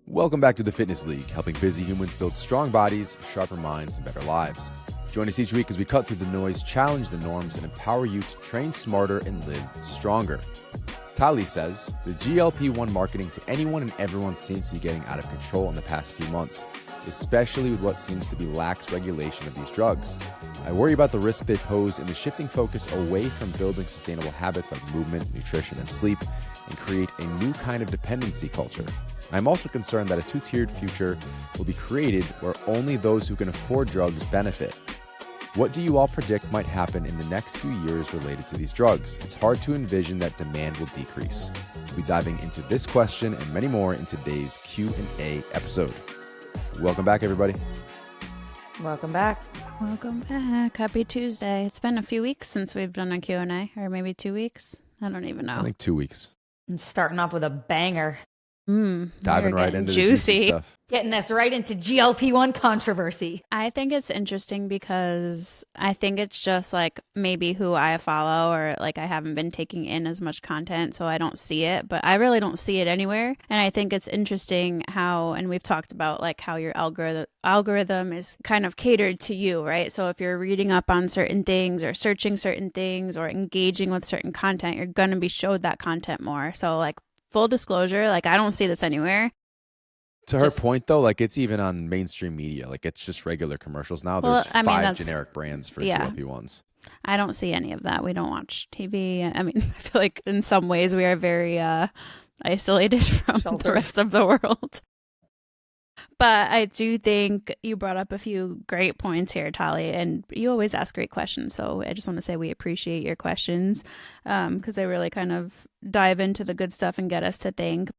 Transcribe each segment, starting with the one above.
Welcome back to the Fitness League, helping busy humans build strong bodies, sharper minds, and better lives. Join us each week as we cut through the noise, challenge the norms, and empower you to train smarter and live stronger. Tali says, the GLP-1 marketing to anyone and everyone seems to be getting out of control in the past few months, especially with what seems to be lax regulation of these drugs. I worry about the risk they pose in the shifting focus away from building sustainable habits like movement, nutrition, and sleep, and create a new kind of dependency culture. I'm also concerned that a two-tiered future will be created where only those who can afford drugs benefit. What do you all predict might happen in the next few years related to these drugs? It's hard to envision that demand will decrease. We'll be diving into this question and many more in today's Q&A episode. Welcome back, everybody. Welcome back. Welcome back. Happy Tuesday. It's been a few weeks since we've done a Q&A, or maybe 2 weeks. I don't even know. I think 2 weeks. And starting off with a banger. Diving right into the juicy stuff. Getting us right into GLP-1 controversy. I think it's interesting because I think it's just like maybe who I follow, or like I haven't been taking in as much content, so I don't see it, but I really don't see it anywhere. And I think it's interesting how, and we've talked about like how your algorithm is kind of catered to you, right? So if you're reading up on certain things or searching certain things or engaging with certain content, you're going to be showed that content more. So like, full disclosure, like I don't see this anywhere. To her point, though, like it's even on mainstream media. Like it's just regular commercials now. There's five generic brands for GLP-1s. I don't see any of that. We don't watch TV. I mean, I feel like in some ways we are very isolated from the rest of the world. But I do think you brought up a few great points here, Tali, and you always ask great questions. So I just want to say we appreciate your questions because they really kind of dive into the good stuff and get us to think.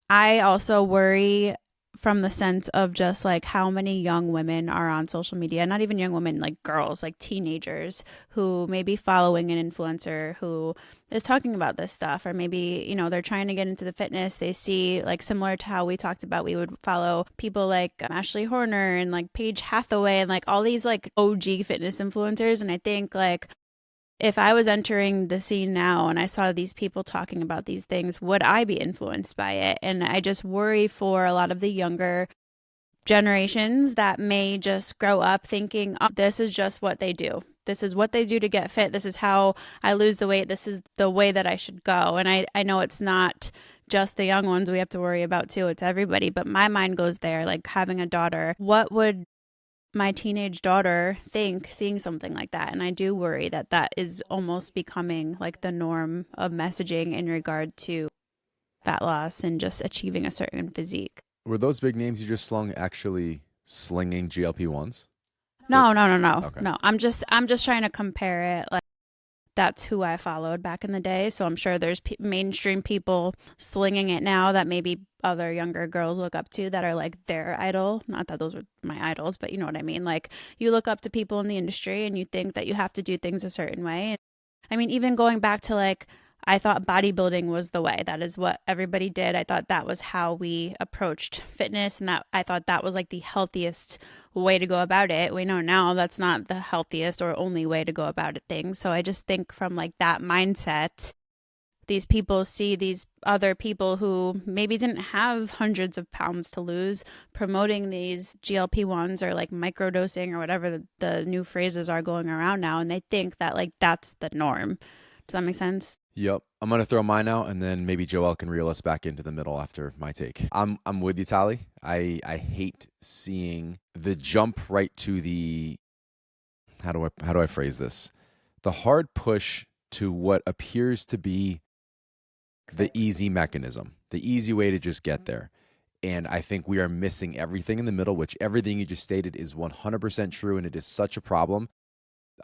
I also worry from the sense of just like how many young women are on social media, not even young women, like girls, like teenagers who may be following an influencer who is talking about this stuff, or maybe, you know, they're trying to get into the fitness. They see like similar to how we talked about, we would follow people like Ashley Horner and like Paige Hathaway and like all these like OG fitness influencers. And I think like, if I was entering the scene now and I saw these people talking about these things, would I be influenced by it? And I just worry for a lot of the younger generations that may just grow up thinking, oh, this is just what they do. This is what they do to get fit. This is how I lose the weight. This is the way that I should go. And I know it's not just the young ones we have to worry about too. It's everybody. But my mind goes there, like having a daughter. What would my teenage daughter think seeing something like that? And I do worry that that is almost becoming like the norm of messaging in regard to fat loss and just achieving a certain physique. Were those big names you just slung actually slinging GLP-1s? No. Okay. No, I'm just trying to compare it. Like that's who I followed back in the day. So I'm sure there's mainstream people slinging it now that maybe other younger girls look up to that are like their idol. Not that those were my idols, but you know what I mean? Like you look up to people in the industry and you think that you have to do things a certain way. I mean, even going back to like, I thought bodybuilding was the way. That is what everybody did. I thought that was how we approached fitness, and that I thought that was like the healthiest way to go about it. We know now that's not the healthiest or only way to go about it things. So I just think from like that mindset, these people see these other people who maybe didn't have hundreds of pounds to lose promoting these GLP-1s or like microdosing or whatever the new phrases are going around now. And they think that like that's the norm. Does that make sense? Yep. I'm going to throw mine out and then maybe Joelle can reel us back into the middle after my take. I'm with you, Tali. I hate seeing the jump right to the, how do I phrase this? The hard push to what appears to be the easy mechanism, the easy way to just get there. And I think we are missing everything in the middle, which everything you just stated is 100% true. And it is such a problem.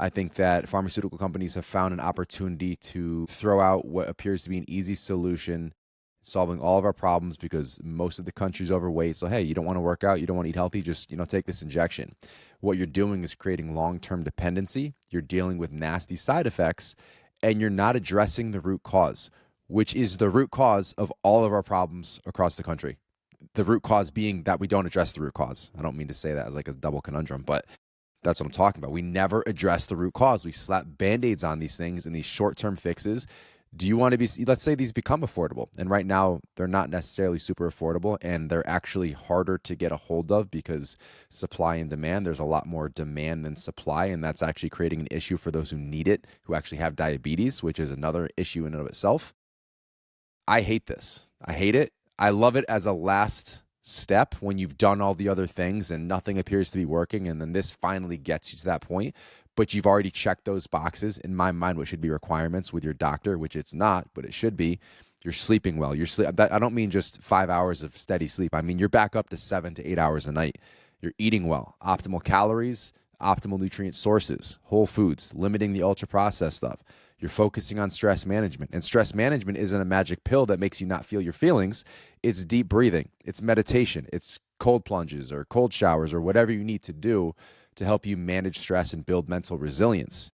I think that pharmaceutical companies have found an opportunity to throw out what appears to be an easy solution, solving all of our problems because most of the country's overweight. So, hey, you don't want to work out, you don't want to eat healthy, just, take this injection. What you're doing is creating long-term dependency. You're dealing with nasty side effects, and you're not addressing the root cause, which is the root cause of all of our problems across the country. The root cause being that we don't address the root cause. I don't mean to say that as like a double conundrum, but that's what I'm talking about. We never address the root cause. We slap Band-Aids on these things and these short-term fixes Do you want to be, let's say these become affordable, and right now they're not necessarily super affordable, and they're actually harder to get a hold of because supply and demand, there's a lot more demand than supply, and that's actually creating an issue for those who need it, who actually have diabetes, which is another issue in and of itself. I hate this. I hate it. I love it as a last step when you've done all the other things and nothing appears to be working, and then this finally gets you to that point. But you've already checked those boxes. In my mind, what should be requirements with your doctor, which it's not, but it should be, you're sleeping well. I don't mean just 5 hours of steady sleep. I mean, you're back up to 7 to 8 hours a night. You're eating well, optimal calories, optimal nutrient sources, whole foods, limiting the ultra processed stuff. You're focusing on stress management. And stress management isn't a magic pill that makes you not feel your feelings. It's deep breathing. It's meditation. It's cold plunges or cold showers or whatever you need to do to help you manage stress and build mental resilience.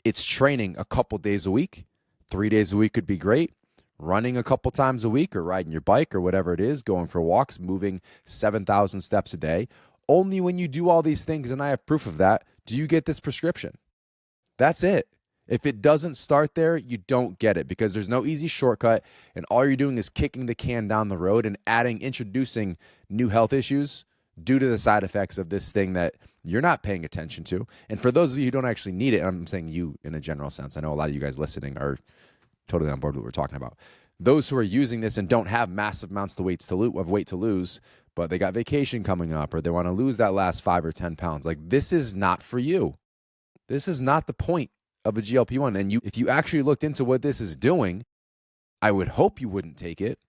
It's training a couple days a week. 3 days a week could be great. Running a couple times a week or riding your bike or whatever it is, going for walks, moving 7,000 steps a day. Only when you do all these things, and I have proof of that, do you get this prescription. That's it. If it doesn't start there, you don't get it, because there's no easy shortcut, and all you're doing is kicking the can down the road and introducing new health issues due to the side effects of this thing that you're not paying attention to. And for those of you who don't actually need it, and I'm saying you in a general sense, I know a lot of you guys listening are totally on board with what we're talking about. Those who are using this and don't have massive amounts of weight to lose, but they got vacation coming up or they want to lose that last 5 or 10 pounds, like, this is not for you. This is not the point of a GLP-1. And if you actually looked into what this is doing, I would hope you wouldn't take it.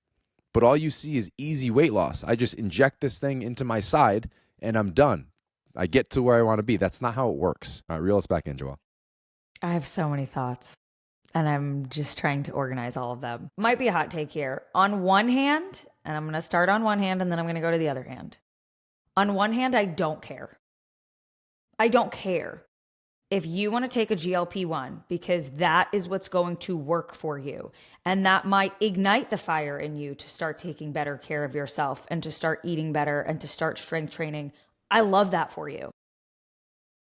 But all you see is easy weight loss. I just inject this thing into my side and I'm done. I get to where I want to be. That's not how it works. All right, reel us back in, Joelle. I have so many thoughts, and I'm just trying to organize all of them. Might be a hot take here. On one hand, and I'm going to start on one hand and then I'm going to go to the other hand. On one hand, I don't care. I don't care if you want to take a GLP-1 because that is what's going to work for you. And that might ignite the fire in you to start taking better care of yourself and to start eating better and to start strength training. I love that for you.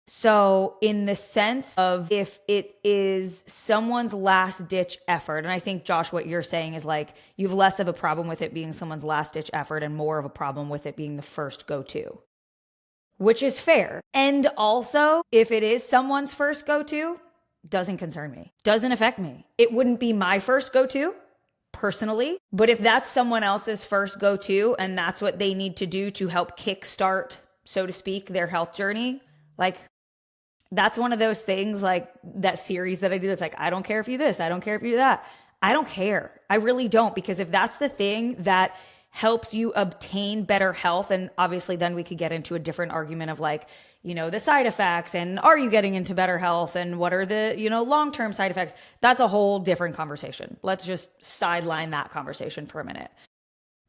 So in the sense of if it is someone's last ditch effort, and I think, Josh, what you're saying is like you have less of a problem with it being someone's last ditch effort and more of a problem with it being the first go-to, which is fair. And also, if it is someone's first go-to, doesn't concern me, doesn't affect me. It wouldn't be my first go-to personally, but if that's someone else's first go-to and that's what they need to do to help kickstart, so to speak, their health journey, like, that's one of those things, like that series that I do that's like, I don't care if you this, I don't care if you that. I don't care. I really don't, because if that's the thing that helps you obtain better health, and obviously then we could get into a different argument of like, you know, the side effects and are you getting into better health and what are the, you know, long-term side effects? That's a whole different conversation. Let's just sideline that conversation for a minute.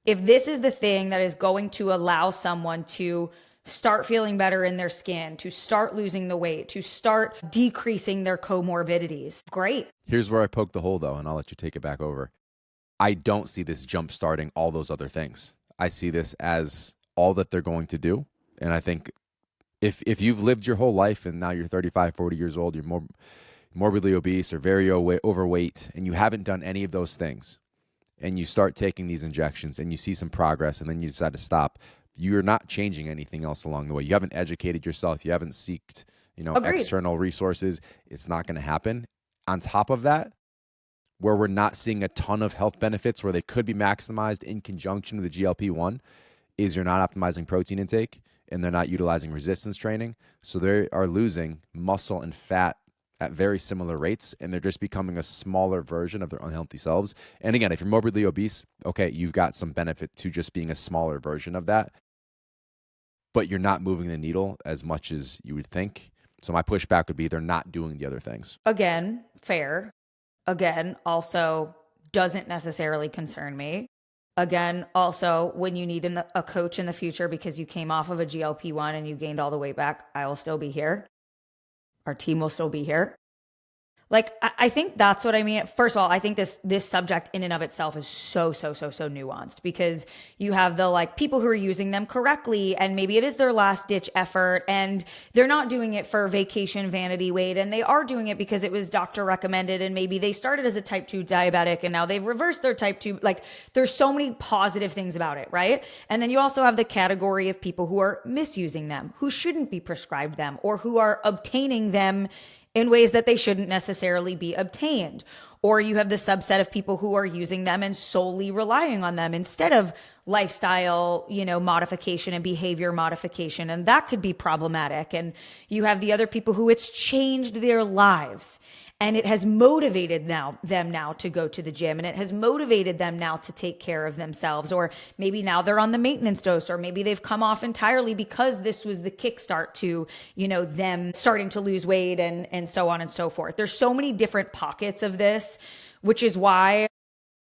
If this is the thing that is going to allow someone to start feeling better in their skin, to start losing the weight, to start decreasing their comorbidities, great. Here's where I poke the hole, though, and I'll let you take it back over. I don't see this jump starting all those other things. I see this as all that they're going to do. And I think if you've lived your whole life and now you're 35, 40 years old, you're morbidly obese or very overweight, and you haven't done any of those things, and you start taking these injections and you see some progress and then you decide to stop, you're not changing anything else along the way. You haven't educated yourself. You haven't sought, Agreed. external resources. It's not going to happen. On top of that, where we're not seeing a ton of health benefits where they could be maximized in conjunction with the GLP-1 is you're not optimizing protein intake and they're not utilizing resistance training. So they are losing muscle and fat at very similar rates, and they're just becoming a smaller version of their unhealthy selves. And again, if you're morbidly obese, okay, you've got some benefit to just being a smaller version of that, but you're not moving the needle as much as you would think. So my pushback would be they're not doing the other things. Again, fair. Again, also doesn't necessarily concern me. Again, also when you need a coach in the future because you came off of a GLP-1 and you gained all the weight back, I will still be here. Our team will still be here. Like, I think that's what I mean. First of all, I think this subject in and of itself is so nuanced, because you have the like people who are using them correctly, and maybe it is their last ditch effort, and they're not doing it for vacation vanity weight, and they are doing it because it was doctor recommended, and maybe they started as a type 2 diabetic and now they've reversed their type 2. Like, there's so many positive things about it, right? And then you also have the category of people who are misusing them, who shouldn't be prescribed them, or who are obtaining them in ways that they shouldn't necessarily be obtained. Or you have the subset of people who are using them and solely relying on them instead of lifestyle, modification and behavior modification. And that could be problematic. And you have the other people who it's changed their lives. And it has motivated them now to go to the gym, and it has motivated them now to take care of themselves. Or maybe now they're on the maintenance dose, or maybe they've come off entirely because this was the kickstart to, them starting to lose weight and so on and so forth. There's so many different pockets of this, which is why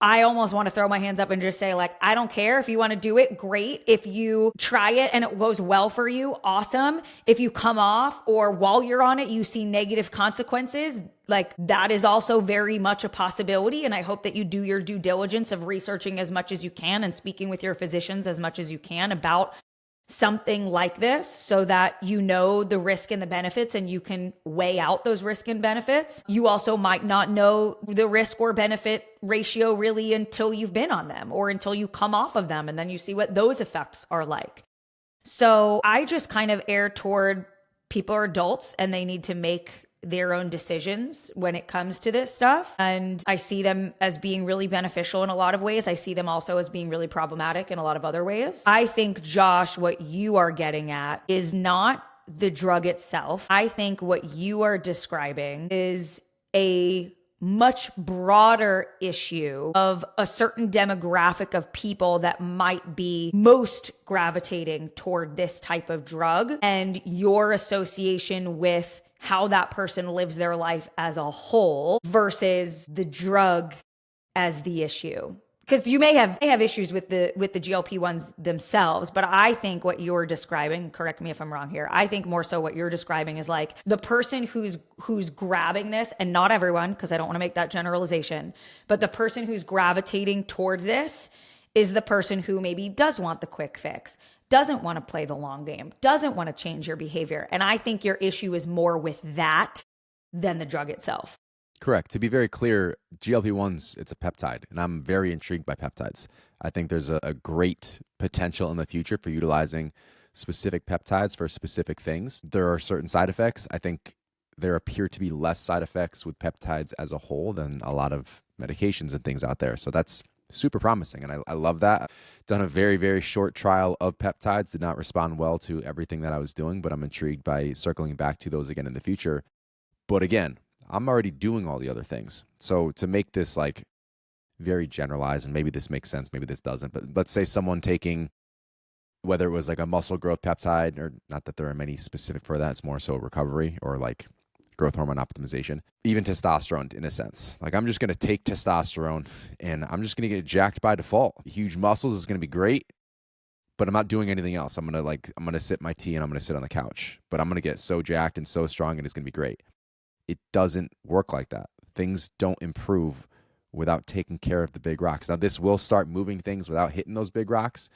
I almost want to throw my hands up and just say, like, I don't care. If you want to do it, great. If you try it and it goes well for you, awesome. If you come off, or while you're on it, you see negative consequences, like, that is also very much a possibility. And I hope that you do your due diligence of researching as much as you can and speaking with your physicians as much as you can about something like this, so that you know the risk and the benefits and you can weigh out those risk and benefits. You also might not know the risk or benefit ratio really until you've been on them, or until you come off of them, and then you see what those effects are like. So I just kind of err toward people are adults and they need to make their own decisions when it comes to this stuff. And I see them as being really beneficial in a lot of ways. I see them also as being really problematic in a lot of other ways. I think, Josh, what you are getting at is not the drug itself. I think what you are describing is a much broader issue of a certain demographic of people that might be most gravitating toward this type of drug, and your association with how that person lives their life as a whole versus the drug as the issue. Because you may have issues with the GLP-1s themselves, but I think what you're describing, correct me if I'm wrong here, I think more so what you're describing is like the person who's grabbing this, and not everyone, because I don't want to make that generalization, but the person who's gravitating toward this is the person who maybe does want the quick fix, doesn't want to play the long game, doesn't want to change your behavior. And I think your issue is more with that than the drug itself. Correct. To be very clear, GLP-1s, it's a peptide, and I'm very intrigued by peptides. I think there's a great potential in the future for utilizing specific peptides for specific things. There are certain side effects. I think there appear to be less side effects with peptides as a whole than a lot of medications and things out there. So that's super promising, and I love that. I've done a very, very short trial of peptides, did not respond well to everything that I was doing, but I'm intrigued by circling back to those again in the future. But again, I'm already doing all the other things. So to make this like very generalized, and maybe this makes sense, maybe this doesn't, but let's say someone taking, whether it was like a muscle growth peptide, or not that there are many specific for that, it's more so recovery or like growth hormone optimization, even testosterone in a sense. Like, I'm just going to take testosterone and I'm just going to get jacked by default. Huge muscles is going to be great, but I'm not doing anything else. I'm going to sip my tea and I'm going to sit on the couch, but I'm going to get so jacked and so strong and it's going to be great. It doesn't work like that. Things don't improve without taking care of the big rocks. Now, this will start moving things without hitting those big rocks,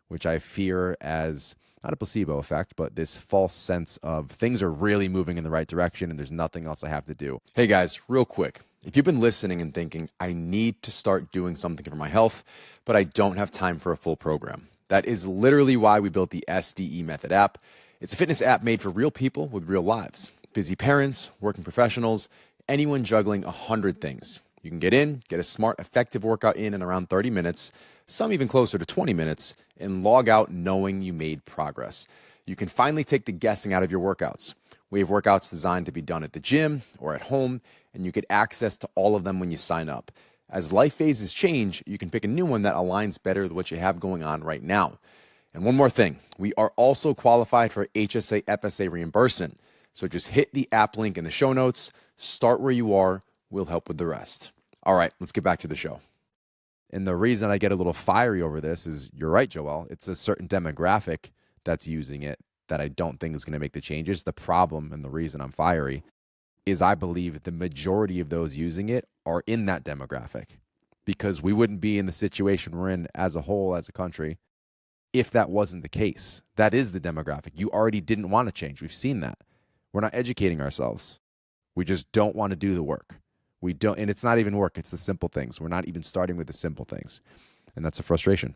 which I fear as not a placebo effect, but this false sense of things are really moving in the right direction and there's nothing else I have to do. Hey guys, real quick. If you've been listening and thinking, I need to start doing something for my health, but I don't have time for a full program, that is literally why we built the SDE Method app. It's a fitness app made for real people with real lives. Busy parents, working professionals, anyone juggling 100 things. You can get a smart, effective workout in around 30 minutes, some even closer to 20 minutes, and log out knowing you made progress. You can finally take the guessing out of your workouts. We have workouts designed to be done at the gym or at home, and you get access to all of them when you sign up. As life phases change, you can pick a new one that aligns better with what you have going on right now. And one more thing, we are also qualified for HSA FSA reimbursement. So just hit the app link in the show notes, start where you are, we'll help with the rest. All right, let's get back to the show. And the reason I get a little fiery over this is, you're right, Joelle, it's a certain demographic that's using it that I don't think is going to make the changes. The problem and the reason I'm fiery is I believe the majority of those using it are in that demographic, because we wouldn't be in the situation we're in as a whole, as a country, if that wasn't the case. That is the demographic. You already didn't want to change. We've seen that. We're not educating ourselves. We just don't want to do the work. We don't, and it's not even work. It's the simple things. We're not even starting with the simple things. And that's a frustration.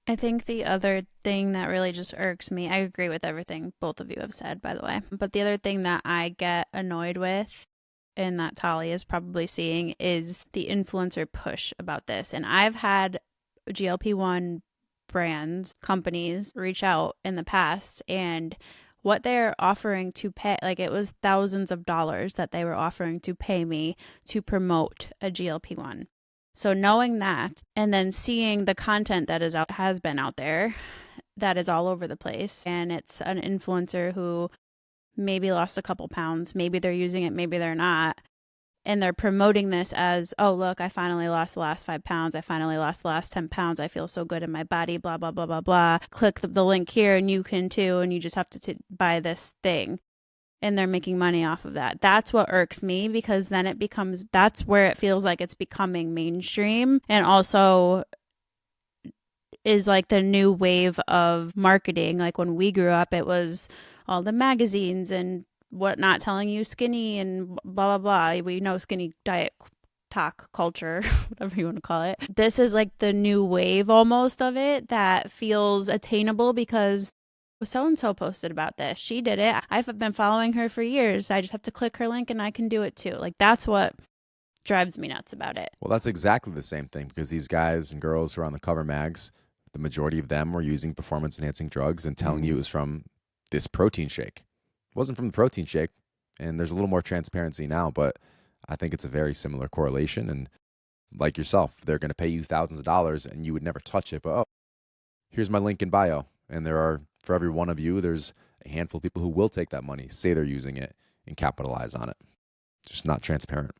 I think the other thing that really just irks me, I agree with everything both of you have said, by the way, but the other thing that I get annoyed with, and that Tali is probably seeing, is the influencer push about this. And I've had GLP-1 brands, companies reach out in the past, and what they're offering to pay, like it was thousands of dollars that they were offering to pay me to promote a GLP-1. So knowing that, and then seeing the content that has been out there, that is all over the place, and it's an influencer who maybe lost a couple pounds, maybe they're using it, maybe they're not, and they're promoting this as, oh, look, I finally lost the last 5 pounds, I finally lost the last 10 pounds, I feel so good in my body, blah, blah, blah, blah, blah. Click the link here and you can too, and you just have to buy this thing. And they're making money off of that. That's what irks me, because then it becomes, that's where it feels like it's becoming mainstream, and also is like the new wave of marketing. Like when we grew up, it was all the magazines and whatnot telling you skinny and blah, blah, blah. We know skinny diet talk culture, whatever you want to call it. This is like the new wave almost of it that feels attainable, because so-and-so posted about this. She did it. I've been following her for years. I just have to click her link and I can do it too. Like, that's what drives me nuts about it. Well, that's exactly the same thing, because these guys and girls who are on the cover mags, the majority of them were using performance-enhancing drugs and telling you it was from this protein shake. It wasn't from the protein shake, and there's a little more transparency now, but I think it's a very similar correlation. And like yourself, they're going to pay you thousands of dollars and you would never touch it, but oh, here's my link in bio. And there are, for every one of you, there's a handful of people who will take that money, say they're using it, and capitalize on it. Just not transparent.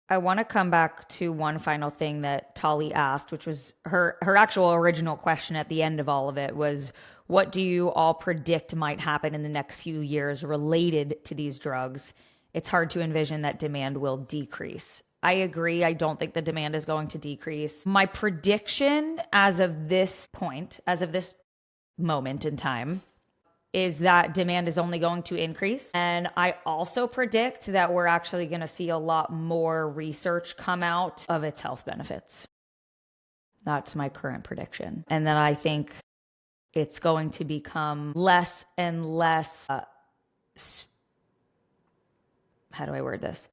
I want to come back to one final thing that Tali asked, which was her actual original question at the end of all of it was, what do you all predict might happen in the next few years related to these drugs? It's hard to envision that demand will decrease. I agree. I don't think the demand is going to decrease. My prediction as of this point, as of this moment in time, is that demand is only going to increase. And I also predict that we're actually going to see a lot more research come out of its health benefits. That's my current prediction. And then I think it's going to become less and less, how do I word this?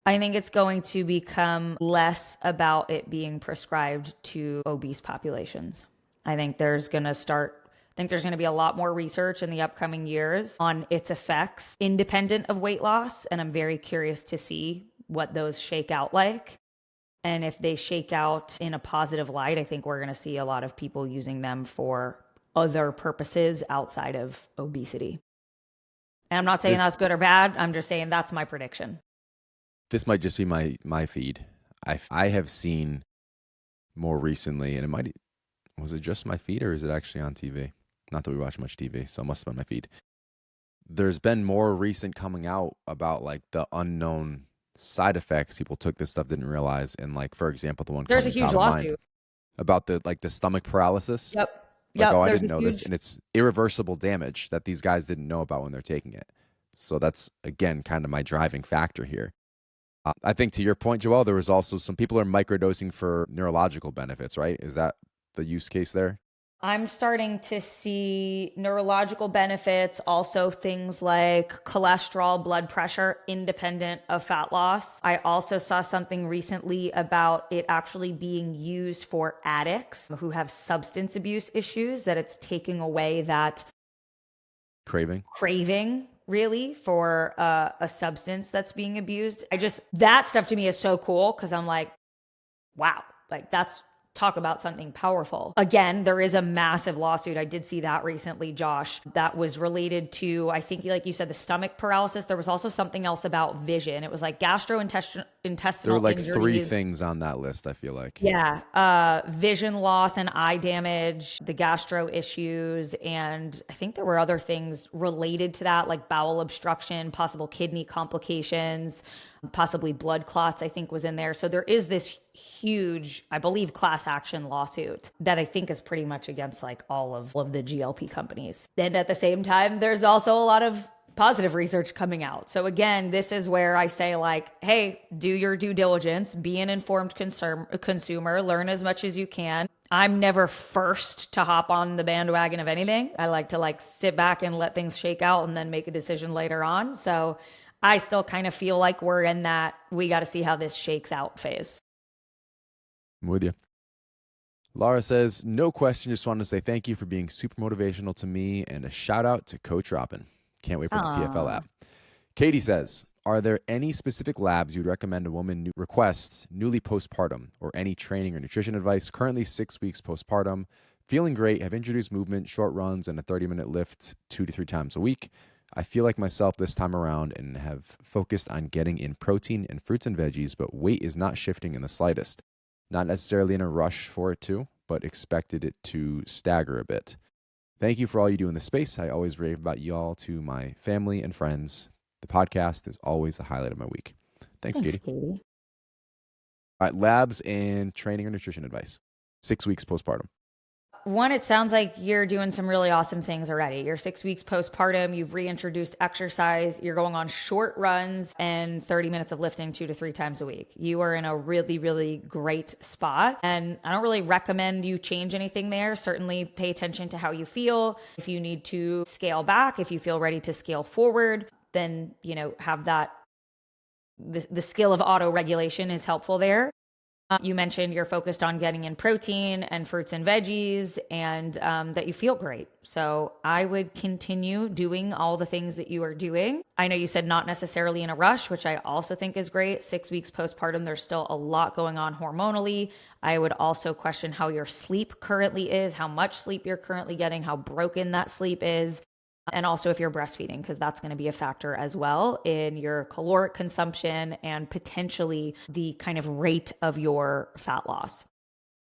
I think it's going to become less about it being prescribed to obese populations. I think there's going to be a lot more research in the upcoming years on its effects independent of weight loss. And I'm very curious to see what those shake out like. And if they shake out in a positive light, I think we're going to see a lot of people using them for other purposes outside of obesity. And I'm not saying that's good or bad. I'm just saying that's my prediction. This might just be my feed. I have seen more recently, and was it just my feed or is it actually on TV? Not that we watch much TV, so it must have been my feed. There's been more recent coming out about like the unknown side effects. People took this stuff, didn't realize. And like, for example, the one there's a huge lawsuit about the stomach paralysis. Yep. I didn't know this. And it's irreversible damage that these guys didn't know about when they're taking it. So that's, again, kind of my driving factor here. I think to your point, Joelle, there was also some people are microdosing for neurological benefits, right? Is that the use case there? I'm starting to see neurological benefits, also things like cholesterol, blood pressure, independent of fat loss. I also saw something recently about it actually being used for addicts who have substance abuse issues, that it's taking away that craving really for a substance that's being abused. That stuff to me is so cool, because I'm like, wow, like that's, talk about something powerful. Again, there is a massive lawsuit. I did see that recently, Josh, that was related to, I think, like you said, the stomach paralysis. There was also something else about vision. It was like gastrointestinal intestinal There were like injuries. 3 things on that list, I feel like. Yeah. Vision loss and eye damage, the gastro issues. And I think there were other things related to that, like bowel obstruction, possible kidney complications, possibly blood clots, I think was in there. So there is this huge, I believe, class action lawsuit that I think is pretty much against like all of the GLP companies. And at the same time, there's also a lot of positive research coming out. So again, this is where I say like, hey, do your due diligence, be an informed consumer, learn as much as you can. I'm never first to hop on the bandwagon of anything. I like to like sit back and let things shake out and then make a decision later on. So I still kind of feel like we're in that we got to see how this shakes out phase. I'm with you. Laura says, no question, just wanted to say thank you for being super motivational to me and a shout out to Coach Robin. Can't wait for the TFL app. Katie says, are there any specific labs you'd recommend a woman request newly postpartum or any training or nutrition advice? Currently 6 weeks postpartum, feeling great, have introduced movement, short runs, and a 30-minute lift 2 to 3 times a week. I feel like myself this time around and have focused on getting in protein and fruits and veggies, but weight is not shifting in the slightest. Not necessarily in a rush for it to, but expected it to stagger a bit. Thank you for all you do in the space. I always rave about you all to my family and friends. The podcast is always the highlight of my week. Thanks Katie. All right, labs and training or nutrition advice. 6 weeks postpartum. One, it sounds like you're doing some really awesome things already. You're 6 weeks postpartum. You've reintroduced exercise. You're going on short runs and 30 minutes of lifting 2 to 3 times a week. You are in a really, really great spot. And I don't really recommend you change anything there. Certainly pay attention to how you feel. If you need to scale back, if you feel ready to scale forward, then, you know, have that. The skill of auto regulation is helpful there. You mentioned you're focused on getting in protein and fruits and veggies and that you feel great. So I would continue doing all the things that you are doing. I know you said not necessarily in a rush, which I also think is great. 6 weeks postpartum, there's still a lot going on hormonally. I would also question how your sleep currently is, how much sleep you're currently getting, how broken that sleep is. And also if you're breastfeeding, because that's going to be a factor as well in your caloric consumption and potentially the kind of rate of your fat loss.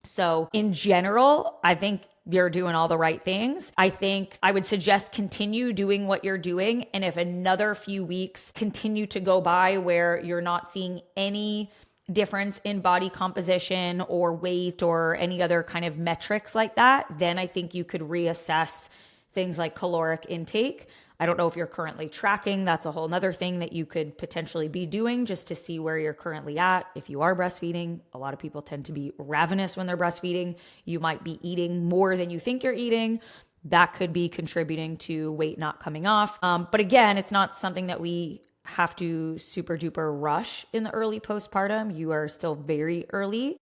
So in general, I think you're doing all the right things. I think I would suggest continue doing what you're doing. And if another few weeks continue to go by where you're not seeing any difference in body composition or weight or any other kind of metrics like that, then I think you could reassess things like caloric intake. I don't know if you're currently tracking. That's a whole nother thing that you could potentially be doing just to see where you're currently at. If you are breastfeeding, a lot of people tend to be ravenous when they're breastfeeding. You might be eating more than you think you're eating. That could be contributing to weight not coming off. But again, it's not something that we have to super duper rush in the early postpartum. You are still very early,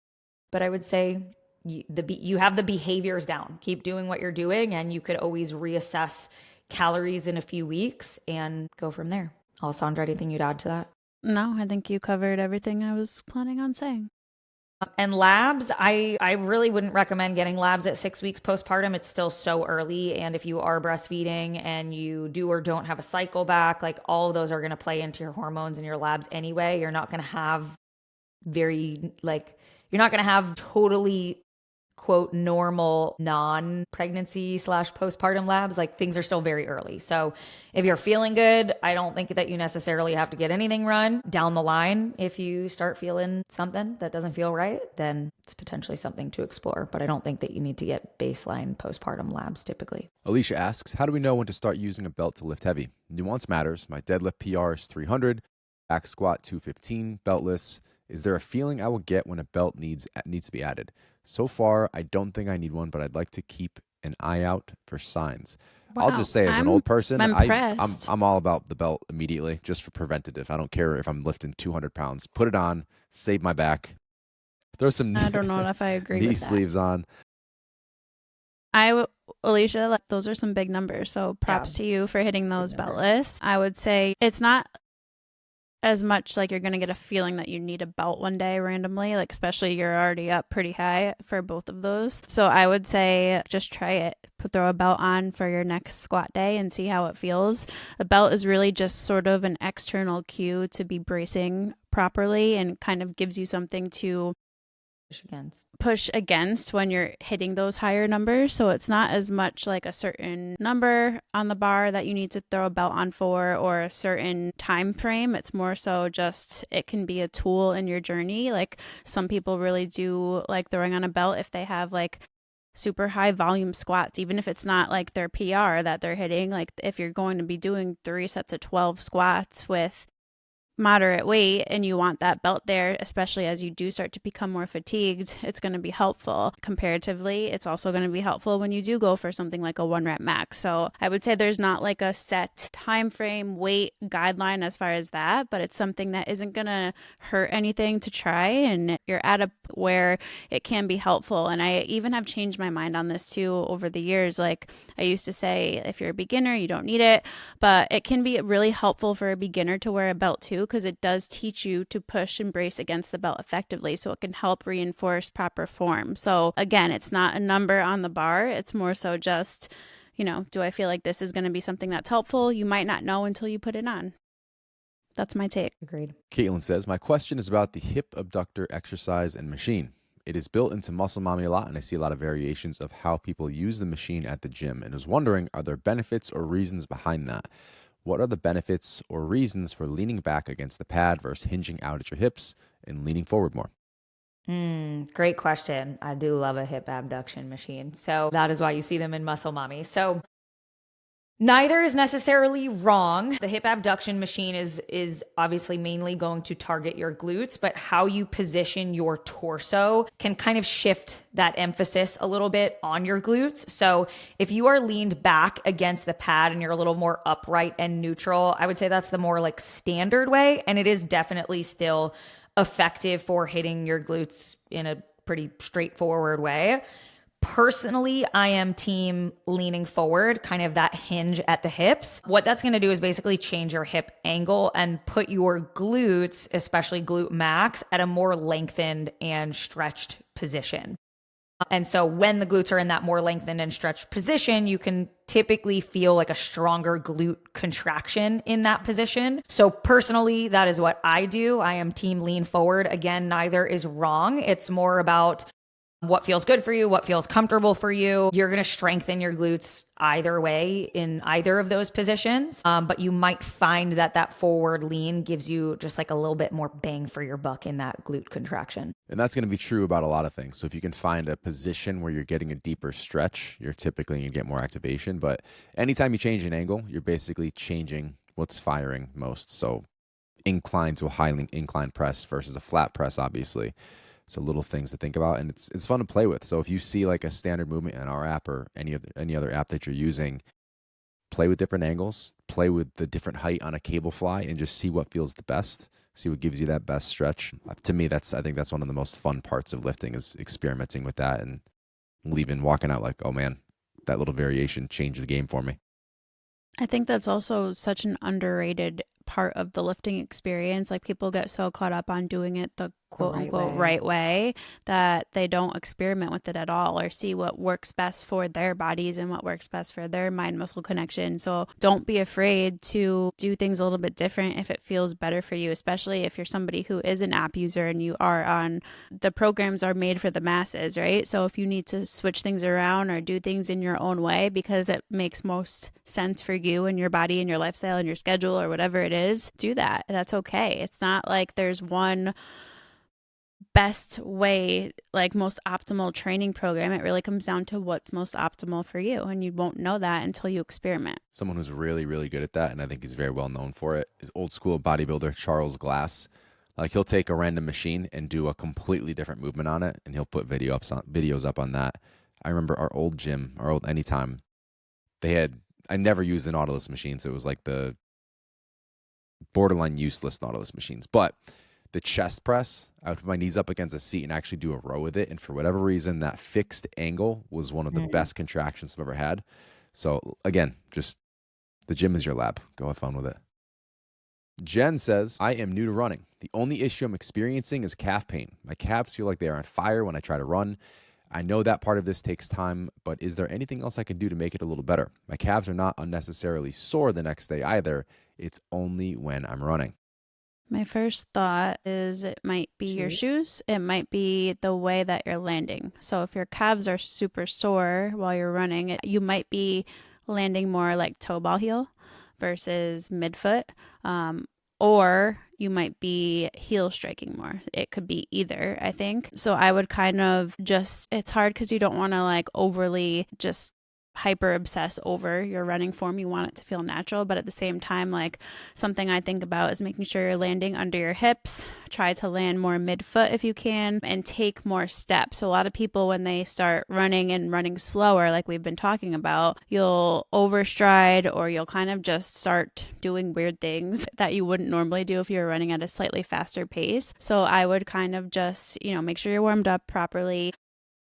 but I would say you have the behaviors down. Keep doing what you're doing, and you could always reassess calories in a few weeks and go from there. Alessandra, anything you'd add to that? No, I think you covered everything I was planning on saying. And labs, I really wouldn't recommend getting labs at 6 weeks postpartum. It's still so early. And if you are breastfeeding and you do or don't have a cycle back, like all of those are going to play into your hormones and your labs anyway. You're not going to have totally quote normal non-pregnancy / postpartum labs. Like things are still very early. So if you're feeling good, I don't think that you necessarily have to get anything run. Down the line, if you start feeling something that doesn't feel right, then it's potentially something to explore. But I don't think that you need to get baseline postpartum labs typically. Alicia asks, how do we know when to start using a belt to lift heavy? Nuance matters. My deadlift PR is 300, back squat 215, beltless. Is there a feeling I will get when a belt needs to be added? So far, I don't think I need one, but I'd like to keep an eye out for signs. Wow. I'll just say, as an old person, I'm all about the belt immediately, just for preventative. I don't care if I'm lifting 200 pounds. Put it on, save my back. Throw some I don't know if I agree knee with that. sleeves on. Alicia, those are some big numbers. So props to you for hitting those belt lists. I would say it's not as much like you're going to get a feeling that you need a belt one day randomly, like especially you're already up pretty high for both of those. So I would say just try it. Throw a belt on for your next squat day and see how it feels. A belt is really just sort of an external cue to be bracing properly and kind of gives you something to push against when you're hitting those higher numbers. So it's not as much like a certain number on the bar that you need to throw a belt on for, or a certain time frame. It's more so just it can be a tool in your journey. Like some people really do like throwing on a belt if they have like super high volume squats, even if it's not like their PR that they're hitting. Like if you're going to be doing 3 sets of 12 squats with moderate weight and you want that belt there, especially as you do start to become more fatigued, it's going to be helpful. Comparatively, it's also going to be helpful when you do go for something like a 1 rep max. So I would say there's not like a set time frame, weight guideline as far as that, but it's something that isn't going to hurt anything to try, and you're at a where it can be helpful. And I even have changed my mind on this too over the years. Like I used to say, if you're a beginner, you don't need it, but it can be really helpful for a beginner to wear a belt too, because it does teach you to push and brace against the belt effectively, so it can help reinforce proper form. So again, it's not a number on the bar. It's more so just, do I feel like this is going to be something that's helpful? You might not know until you put it on. That's my take. Agreed. Caitlin says, my question is about the hip abductor exercise and machine. It is built into Muscle Mommy a lot, and I see a lot of variations of how people use the machine at the gym, and was wondering, are there benefits or reasons behind that? What are the benefits or reasons for leaning back against the pad versus hinging out at your hips and leaning forward more? Great question. I do love a hip abduction machine. So that is why you see them in Muscle Mommy. So neither is necessarily wrong. The hip abduction machine is obviously mainly going to target your glutes, but how you position your torso can kind of shift that emphasis a little bit on your glutes. So if you are leaned back against the pad and you're a little more upright and neutral, I would say that's the more like standard way. And it is definitely still effective for hitting your glutes in a pretty straightforward way. Personally, I am team leaning forward, kind of that hinge at the hips. What that's going to do is basically change your hip angle and put your glutes, especially glute max, at a more lengthened and stretched position. And so when the glutes are in that more lengthened and stretched position, you can typically feel like a stronger glute contraction in that position. So personally, that is what I do. I am team lean forward. Again, neither is wrong. It's more about what feels good for you, what feels comfortable for you. You're going to strengthen your glutes either way in either of those positions. But you might find that forward lean gives you just like a little bit more bang for your buck in that glute contraction. And that's going to be true about a lot of things. So if you can find a position where you're getting a deeper stretch, you're typically going to get more activation. But anytime you change an angle, you're basically changing what's firing most. So incline to a high incline press versus a flat press, obviously. So little things to think about, and it's fun to play with. So if you see like a standard movement in our app or any other app that you're using, play with different angles, play with the different height on a cable fly, and just see what feels the best. See what gives you that best stretch. To me, I think that's one of the most fun parts of lifting, is experimenting with that and walking out like, oh man, that little variation changed the game for me. I think that's also such an underrated part of the lifting experience. Like people get so caught up on doing it the quote unquote right way that they don't experiment with it at all or see what works best for their bodies and what works best for their mind muscle connection. So don't be afraid to do things a little bit different if it feels better for you, especially if you're somebody who is an app user and you are on the programs are made for the masses, right? So if you need to switch things around or do things in your own way because it makes most sense for you and your body and your lifestyle and your schedule or whatever it is, do that. That's okay. It's not like there's one best way, like most optimal training program. It really comes down to what's most optimal for you, and you won't know that until you experiment. Someone who's really, really good at that, and I think he's very well known for it, is old school bodybuilder Charles Glass. Like he'll take a random machine and do a completely different movement on it, and he'll put videos up on that. I remember our old gym, our old Anytime, I never used the Nautilus machines. It was like the borderline useless Nautilus machines, but the chest press, I would put my knees up against a seat and actually do a row with it. And for whatever reason, that fixed angle was one of the best contractions I've ever had. So again, just the gym is your lab. Go have fun with it. Jen says, I am new to running. The only issue I'm experiencing is calf pain. My calves feel like they are on fire when I try to run. I know that part of this takes time, but is there anything else I can do to make it a little better? My calves are not unnecessarily sore the next day either. It's only when I'm running. My first thought is it might be your shoes. It might be the way that you're landing. So if your calves are super sore while you're running, you might be landing more like toe ball heel versus midfoot. Or you might be heel striking more. It could be either, I think. So I would kind of just, it's hard because you don't want to like overly just hyper obsess over your running form. You want it to feel natural, but at the same time, like something I think about is making sure you're landing under your hips. Try to land more midfoot if you can, and take more steps. So a lot of people, when they start running and running slower, like we've been talking about, you'll overstride, or you'll kind of just start doing weird things that you wouldn't normally do if you were running at a slightly faster pace. So I would kind of just, make sure you're warmed up properly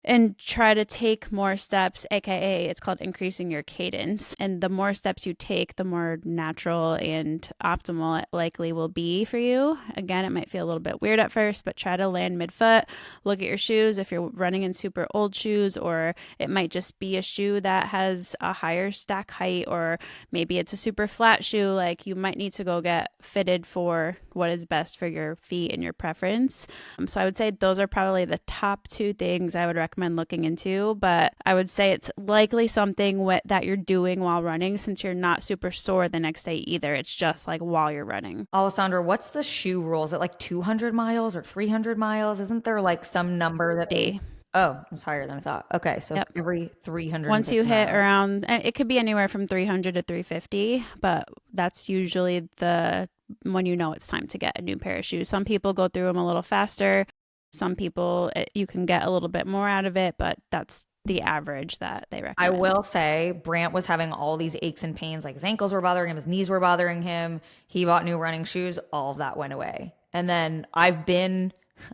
and try to take more steps, aka it's called increasing your cadence. And the more steps you take, the more natural and optimal it likely will be for you. Again, it might feel a little bit weird at first, but try to land midfoot. Look at your shoes if you're running in super old shoes, or it might just be a shoe that has a higher stack height, or maybe it's a super flat shoe. Like, you might need to go get fitted for what is best for your feet and your preference. So I would say those are probably the top two things I would recommend looking into, but I would say it's likely something that you're doing while running, since you're not super sore the next day either. It's just like while you're running. Alessandra, what's the shoe rule? Is it like 200 miles or 300 miles? Isn't there like some number that Day. Oh, it's higher than I thought. Okay, so Yep. every 300. Once you hit around, it could be anywhere from 300 to 350, but that's usually when you know it's time to get a new pair of shoes. Some people go through them a little faster. Some people, you can get a little bit more out of it, but that's the average that they recommend. I will say Brant was having all these aches and pains, like his ankles were bothering him, his knees were bothering him. He bought new running shoes. All of that went away. And then I've been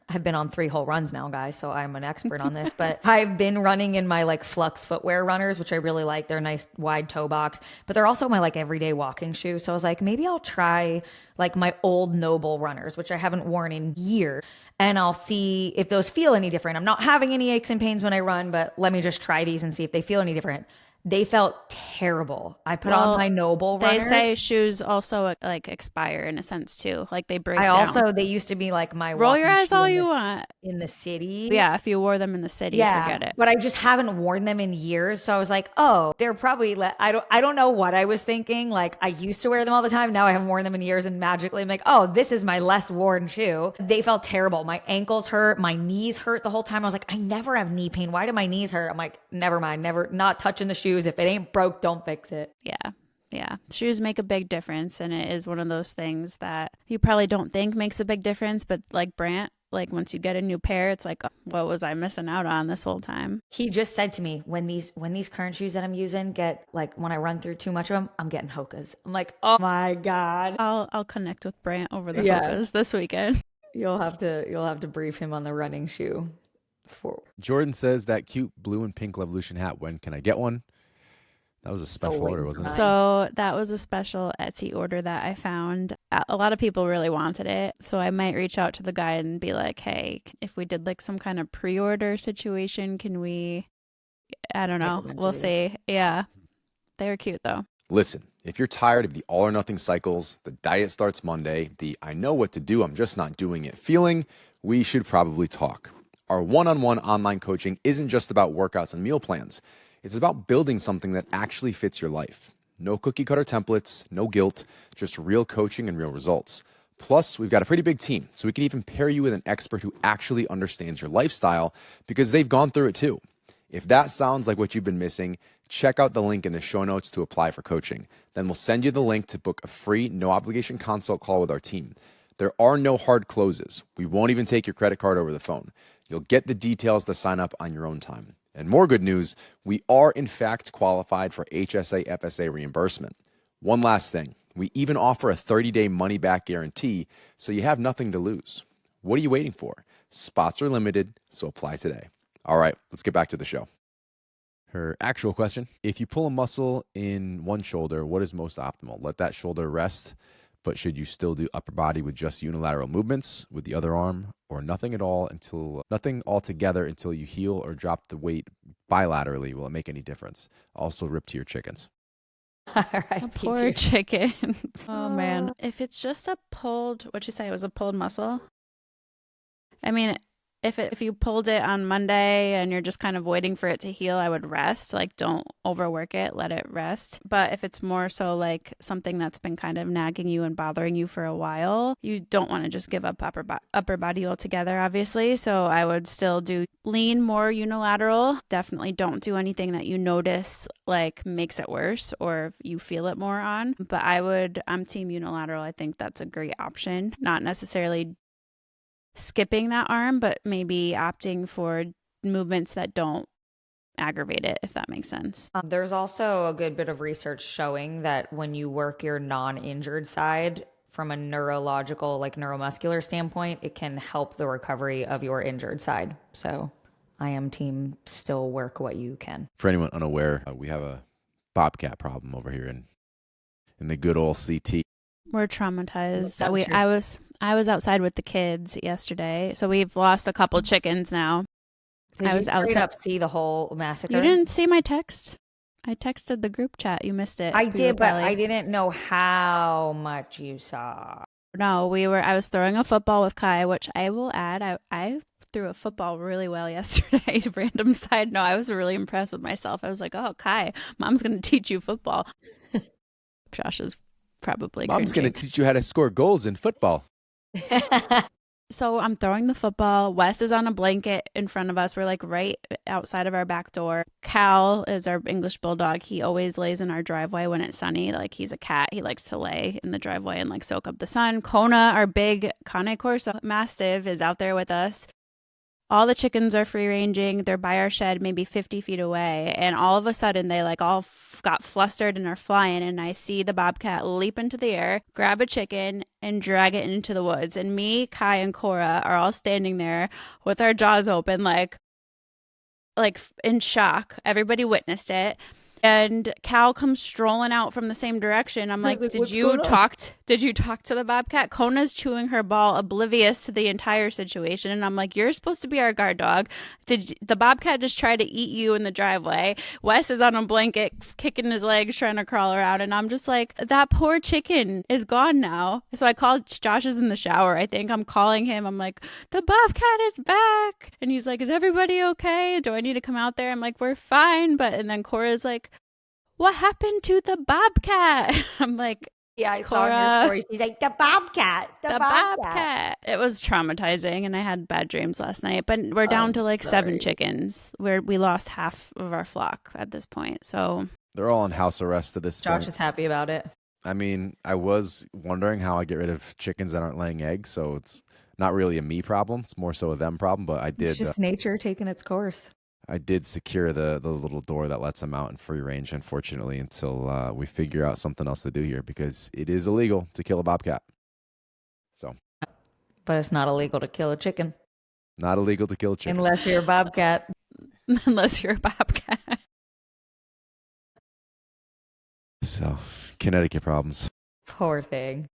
on 3 whole runs now, guys, so I'm an expert on this, but I've been running in my like Flux footwear runners, which I really like. They're nice wide toe box, but they're also my like everyday walking shoe. So I was like, maybe I'll try like my old Noble runners, which I haven't worn in years, and I'll see if those feel any different. I'm not having any aches and pains when I run, but let me just try these and see if they feel any different. They felt terrible. I put on my Noble runners. They say shoes also like expire in a sense too. Like they break down. They used to be like my roll your eyes all you want in the city. Yeah, if you wore them in the city, forget it. But I just haven't worn them in years. So I was like, oh, they're probably, I don't know what I was thinking. Like I used to wear them all the time. Now I haven't worn them in years, and magically I'm like, oh, this is my less worn shoe. They felt terrible. My ankles hurt. My knees hurt the whole time. I was like, I never have knee pain. Why do my knees hurt? I'm like, never mind. Never, not touching the shoes. If it ain't broke, don't fix it. Yeah. Shoes make a big difference, and it is one of those things that you probably don't think makes a big difference, but like Brant, like once you get a new pair, it's like, what was I missing out on this whole time? He just said to me, when these current shoes that I'm using get like, when I run through too much of them, I'm getting Hokas. I'm like, oh my God. I'll connect with Brant over the Hokas this weekend. You'll have to brief him on the running shoe. Jordan says, that cute blue and pink Levolution hat, when can I get one? That was a special order, wasn't it? So that was a special Etsy order that I found. A lot of people really wanted it. So I might reach out to the guy and be like, hey, if we did like some kind of pre-order situation, can we, I don't know. We'll see. Yeah. They're cute though. Listen, if you're tired of the all or nothing cycles, the diet starts Monday, the I know what to do, I'm just not doing it feeling, we should probably talk. Our one-on-one online coaching isn't just about workouts and meal plans. It's about building something that actually fits your life. No cookie cutter templates, no guilt, just real coaching and real results. Plus, we've got a pretty big team, so we can even pair you with an expert who actually understands your lifestyle because they've gone through it too. If that sounds like what you've been missing, check out the link in the show notes to apply for coaching. Then we'll send you the link to book a free, no obligation consult call with our team. There are no hard closes. We won't even take your credit card over the phone. You'll get the details to sign up on your own time. And more good news, we are in fact qualified for HSA FSA reimbursement. One last thing, we even offer a 30-day money-back guarantee, so you have nothing to lose. What are you waiting for? Spots are limited, so apply today. All right, let's get back to the show. Her actual question, if you pull a muscle in one shoulder, what is most optimal? Let that shoulder rest, but should you still do upper body with just unilateral movements with the other arm, or nothing altogether until you heal, or drop the weight bilaterally? Will it make any difference? Also, rip to your chickens. Poor chickens. Oh man. If it's just a pulled, what'd you say? It was a pulled muscle? I mean, if you pulled it on Monday and you're just kind of waiting for it to heal, I would rest. Like, don't overwork it, let it rest. But if it's more so like something that's been kind of nagging you and bothering you for a while, you don't want to just give up upper body altogether, obviously. So I would still lean more unilateral. Definitely don't do anything that you notice like makes it worse or you feel it more on. But I'm team unilateral. I think that's a great option. Not necessarily skipping that arm, but maybe opting for movements that don't aggravate it, if that makes sense. There's also a good bit of research showing that when you work your non-injured side from a neurological, like neuromuscular standpoint, it can help the recovery of your injured side. So I am team still work what you can. For anyone unaware, we have a Bobcat problem over here in the good old CT. We're traumatized. I was outside with the kids yesterday, so we've lost a couple chickens now. I was outside. See the whole massacre? You didn't see my text? I texted the group chat. You missed it. I did, but I didn't know how much you saw. No, I was throwing a football with Kai, which I will add. I threw a football really well yesterday. Random side note, I was really impressed with myself. I was like, oh, Kai, Mom's going to teach you football. Josh is probably Mom's going to teach you how to score goals in football. So I'm throwing the football. Wes is on a blanket in front of us. We're like right outside of our back door. Cal is our English bulldog. He always lays in our driveway when it's sunny. Like, he's a cat. He likes to lay in the driveway and like soak up the sun. Kona, our big Cane Corso Mastiff, is out there with us. All the chickens are free ranging. They're by our shed, maybe 50 feet away. And all of a sudden, they like all got flustered and are flying. And I see the Bobcat leap into the air, grab a chicken, and drag it into the woods. And me, Kai, and Cora are all standing there with our jaws open, like in shock. Everybody witnessed it. And Cal comes strolling out from the same direction. I'm like, did you talk to the Bobcat? Kona's chewing her ball, oblivious to the entire situation. And I'm like, you're supposed to be our guard dog. Did the Bobcat just try to eat you in the driveway? Wes is on a blanket, kicking his legs, trying to crawl her out. And I'm just like, that poor chicken is gone now. So I called, Josh is in the shower. I think I'm calling him. I'm like, the Bobcat is back. And he's like, is everybody okay? Do I need to come out there? I'm like, we're fine. And then Cora's like, what happened to the Bobcat? I'm like, yeah, I saw in your story. She's like, the Bobcat. The Bobcat. It was traumatizing, and I had bad dreams last night. But we're down to like 7 chickens. We lost half of our flock at this point. So they're all on house arrest at this point. Josh is happy about it. I mean, I was wondering how I get rid of chickens that aren't laying eggs. So it's not really a me problem. It's more so a them problem. But I did. It's just nature taking its course. I did secure the little door that lets them out in free range, unfortunately, until we figure out something else to do here, because it is illegal to kill a bobcat. So, but it's not illegal to kill a chicken. Not illegal to kill a chicken. Unless you're a bobcat. Unless you're a bobcat. So, Connecticut problems. Poor thing.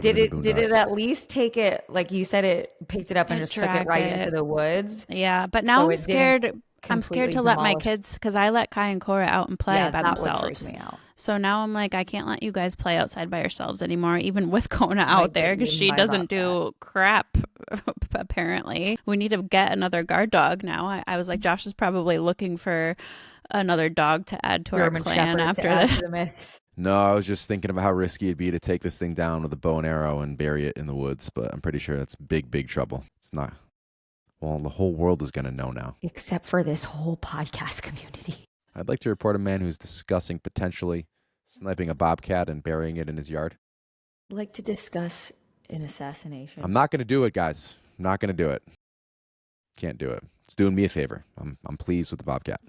Did it at least take it, like you said, it picked it up and just took it right into the woods? Yeah, but now I'm scared. I'm scared to let my kids, because I let Kai and Cora out and play by themselves. Me out. So now I'm like, I can't let you guys play outside by yourselves anymore, even with Kona out there, because she doesn't do crap, apparently. We need to get another guard dog now. I was like, Josh is probably looking for another dog to add to our clan after this. No, I was just thinking about how risky it'd be to take this thing down with a bow and arrow and bury it in the woods, but I'm pretty sure that's big, big trouble. It's not. Well, the whole world is going to know now. Except for this whole podcast community. I'd like to report a man who's discussing potentially sniping a bobcat and burying it in his yard. I'd like to discuss an assassination. I'm not going to do it, guys. I'm not going to do it. Can't do it. It's doing me a favor. I'm pleased with the bobcat.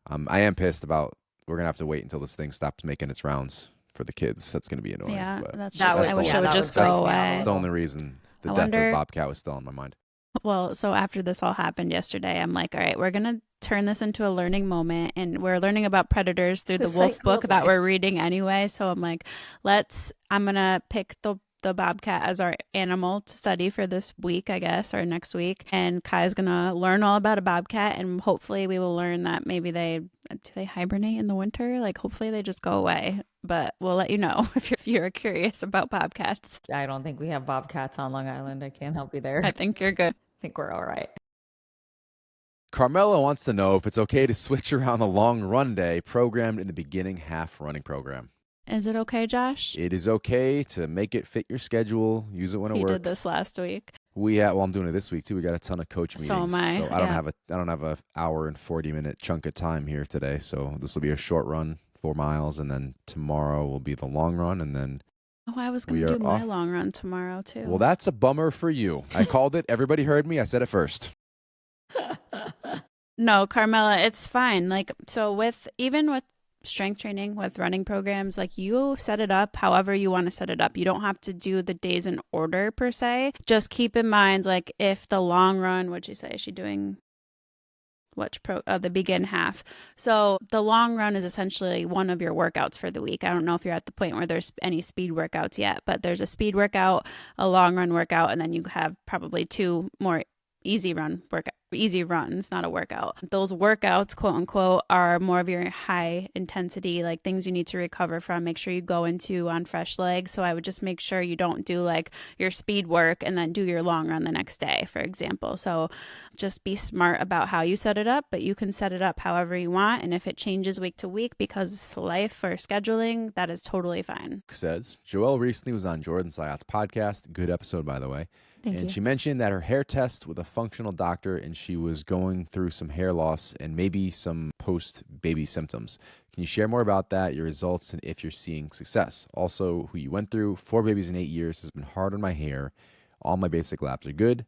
I am pissed about, we're going to have to wait until this thing stops making its rounds for the kids. That's going to be annoying. Yeah, but I wish it would just go away. That's the only reason the death of the bobcat was still on my mind. Well, so after this all happened yesterday, I'm like, all right, we're going to turn this into a learning moment. And we're learning about predators through the wolf book that we're reading anyway. So I'm like, I'm going to pick the the Bobcat as our animal to study for this week, I guess, or next week. And Kai's going to learn all about a Bobcat, and hopefully we will learn that maybe do they hibernate in the winter? Like, hopefully they just go away. But we'll let you know if you're curious about Bobcats. I don't think we have Bobcats on Long Island. I can't help you there. I think you're good. I think we're all right. Carmela wants to know if it's okay to switch around the long run day programmed in the beginning half running program. Is it okay, Josh? It is okay to make it fit your schedule, use it when it works. You did this last week. I'm doing it this week too. We got a ton of coach meetings. So am I. So I don't have a hour and 40-minute chunk of time here today. So this will be a short run, 4 miles, and then tomorrow will be the long run, and then I was going to do my long run tomorrow too. Well, that's a bummer for you. I called it. Everybody heard me. I said it first. No, Carmela, it's fine. Like, so even with strength training, with running programs, like, you set it up however you want to set it up. You don't have to do the days in order per se. Just keep in mind, like, if the long run, what'd you say? Is she doing the begin half? So the long run is essentially one of your workouts for the week. I don't know if you're at the point where there's any speed workouts yet, but there's a speed workout, a long run workout, and then you have probably 2 more easy runs, not a workout. Those workouts, quote unquote, are more of your high intensity, like things you need to recover from. Make sure you go into on fresh legs. So I would just make sure you don't do like your speed work and then do your long run the next day, for example. So just be smart about how you set it up, but you can set it up however you want. And if it changes week to week because life or scheduling, that is totally fine. Says Joelle recently was on Jordan Syatt's podcast. Good episode, by the way. Thank you. She mentioned that her hair test with a functional doctor, and she was going through some hair loss and maybe some post-baby symptoms. Can you share more about that, your results, and if you're seeing success? Also, who you went through. 4 babies in 8 years has been hard on my hair. All my basic labs are good.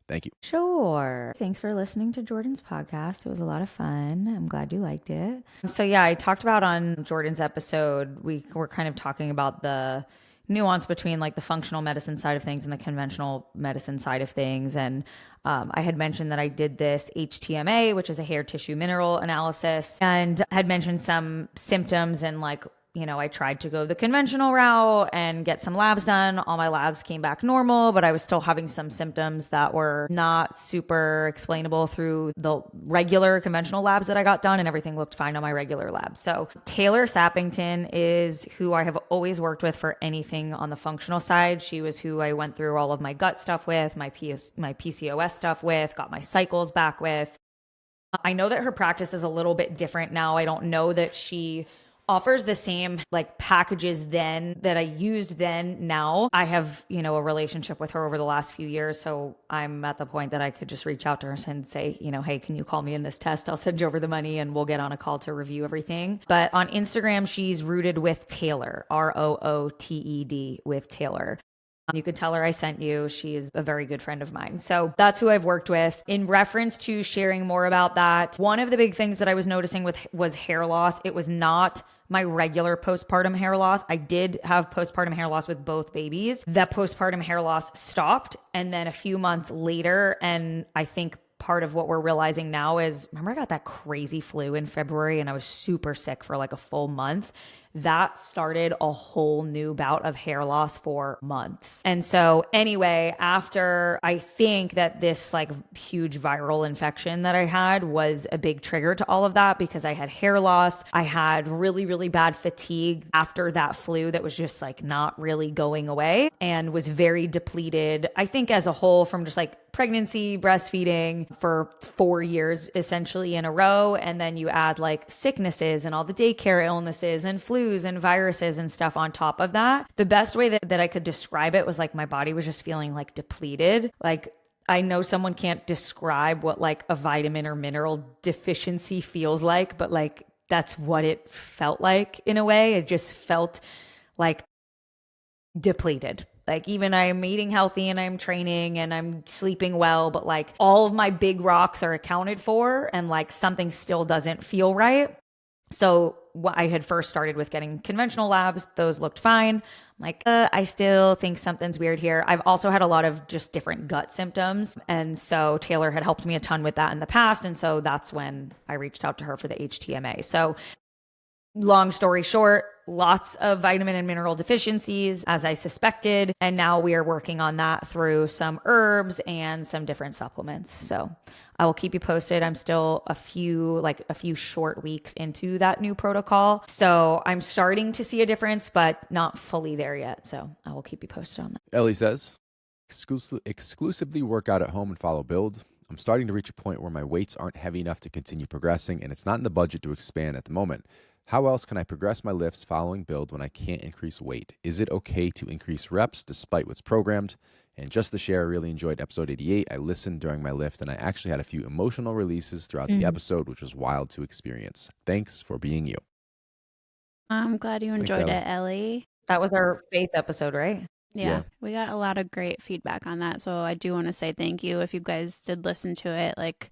Thank you. Sure. Thanks for listening to Jordan's podcast. It was a lot of fun. I'm glad you liked it. So yeah, I talked about on Jordan's episode, we were kind of talking about the nuance between like the functional medicine side of things and the conventional medicine side of things. And I had mentioned that I did this HTMA, which is a hair tissue mineral analysis, and had mentioned some symptoms and like, you know, I tried to go the conventional route and get some labs done. All my labs came back normal, but I was still having some symptoms that were not super explainable through the regular conventional labs that I got done, and everything looked fine on my regular labs. So Taylor Sappington is who I have always worked with for anything on the functional side. She was who I went through all of my gut stuff with, my PCOS stuff with, got my cycles back with. I know that her practice is a little bit different now. I don't know that she offers the same like packages then that I used then. Now I have, you know, a relationship with her over the last few years. So I'm at the point that I could just reach out to her and say, you know, hey, can you call me in this test? I'll send you over the money and we'll get on a call to review everything. But on Instagram, she's rooted with Taylor, ROOTED with Taylor. You could tell her I sent you. She is a very good friend of mine. So that's who I've worked with. In reference to sharing more about that, one of the big things that I was noticing was hair loss. It was not my regular postpartum hair loss. I did have postpartum hair loss with both babies. That postpartum hair loss stopped. And then a few months later, and I think part of what we're realizing now is, remember I got that crazy flu in February and I was super sick for like a full month. That started a whole new bout of hair loss for months. And so anyway, after I think that this like huge viral infection that I had was a big trigger to all of that, because I had hair loss. I had really, really bad fatigue after that flu that was just like not really going away and was very depleted, I think as a whole, from just like pregnancy, breastfeeding for 4 years essentially in a row. And then you add like sicknesses and all the daycare illnesses and flus and viruses and stuff on top of that. The best way that I could describe it was like my body was just feeling like depleted. Like, I know someone can't describe what like a vitamin or mineral deficiency feels like, but like that's what it felt like in a way. It just felt like depleted. Like, even I'm eating healthy and I'm training and I'm sleeping well, but like all of my big rocks are accounted for and like something still doesn't feel right. So I had first started with getting conventional labs. Those looked fine. I'm like, I still think something's weird here. I've also had a lot of just different gut symptoms. And so Taylor had helped me a ton with that in the past. And so that's when I reached out to her for the HTMA. So Long story short, lots of vitamin and mineral deficiencies, as I suspected. And now we are working on that through some herbs and some different supplements. So I will keep you posted. I'm still a few short weeks into that new protocol. So I'm starting to see a difference, but not fully there yet. So I will keep you posted on that. Ellie says, exclusively work out at home and follow build. I'm starting to reach a point where my weights aren't heavy enough to continue progressing, and it's not in the budget to expand at the moment. How else can I progress my lifts following build when I can't increase weight? Is it okay to increase reps despite what's programmed? And just to share, I really enjoyed episode 88. I listened during my lift, and I actually had a few emotional releases throughout the episode, which was wild to experience. Thanks for being you. I'm glad you enjoyed it, Ellie. That was our faith episode, right? Yeah, we got a lot of great feedback on that. So I do want to say thank you if you guys did listen to it. Like,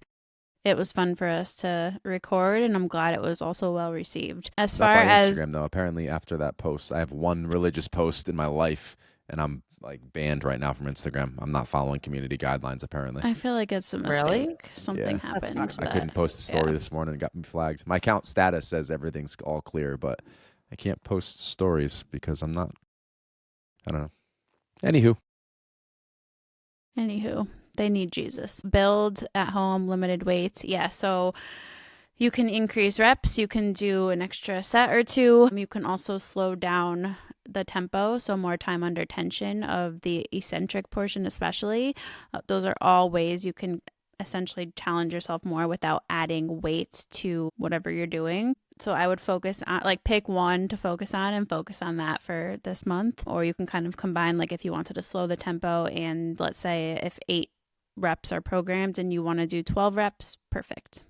it was fun for us to record, and I'm glad it was also well received. As far as Instagram, though, apparently after that post, I have one religious post in my life, and I'm like banned right now from Instagram. I'm not following community guidelines, apparently. I feel like it's a mistake. Really? Something happened. I couldn't post a story this morning. It got me flagged. My account status says everything's all clear, but I can't post stories because I'm not. I don't know. Anywho, they need Jesus. Build at home, limited weights. Yeah, so you can increase reps. You can do an extra set or two. You can also slow down the tempo, so more time under tension of the eccentric portion especially. Those are all ways you can essentially challenge yourself more without adding weight to whatever you're doing. So I would focus on, like, pick one to focus on and focus on that for this month. Or you can kind of combine, like, if you wanted to slow the tempo and let's say if 8 reps are programmed and you want to do 12 reps, perfect.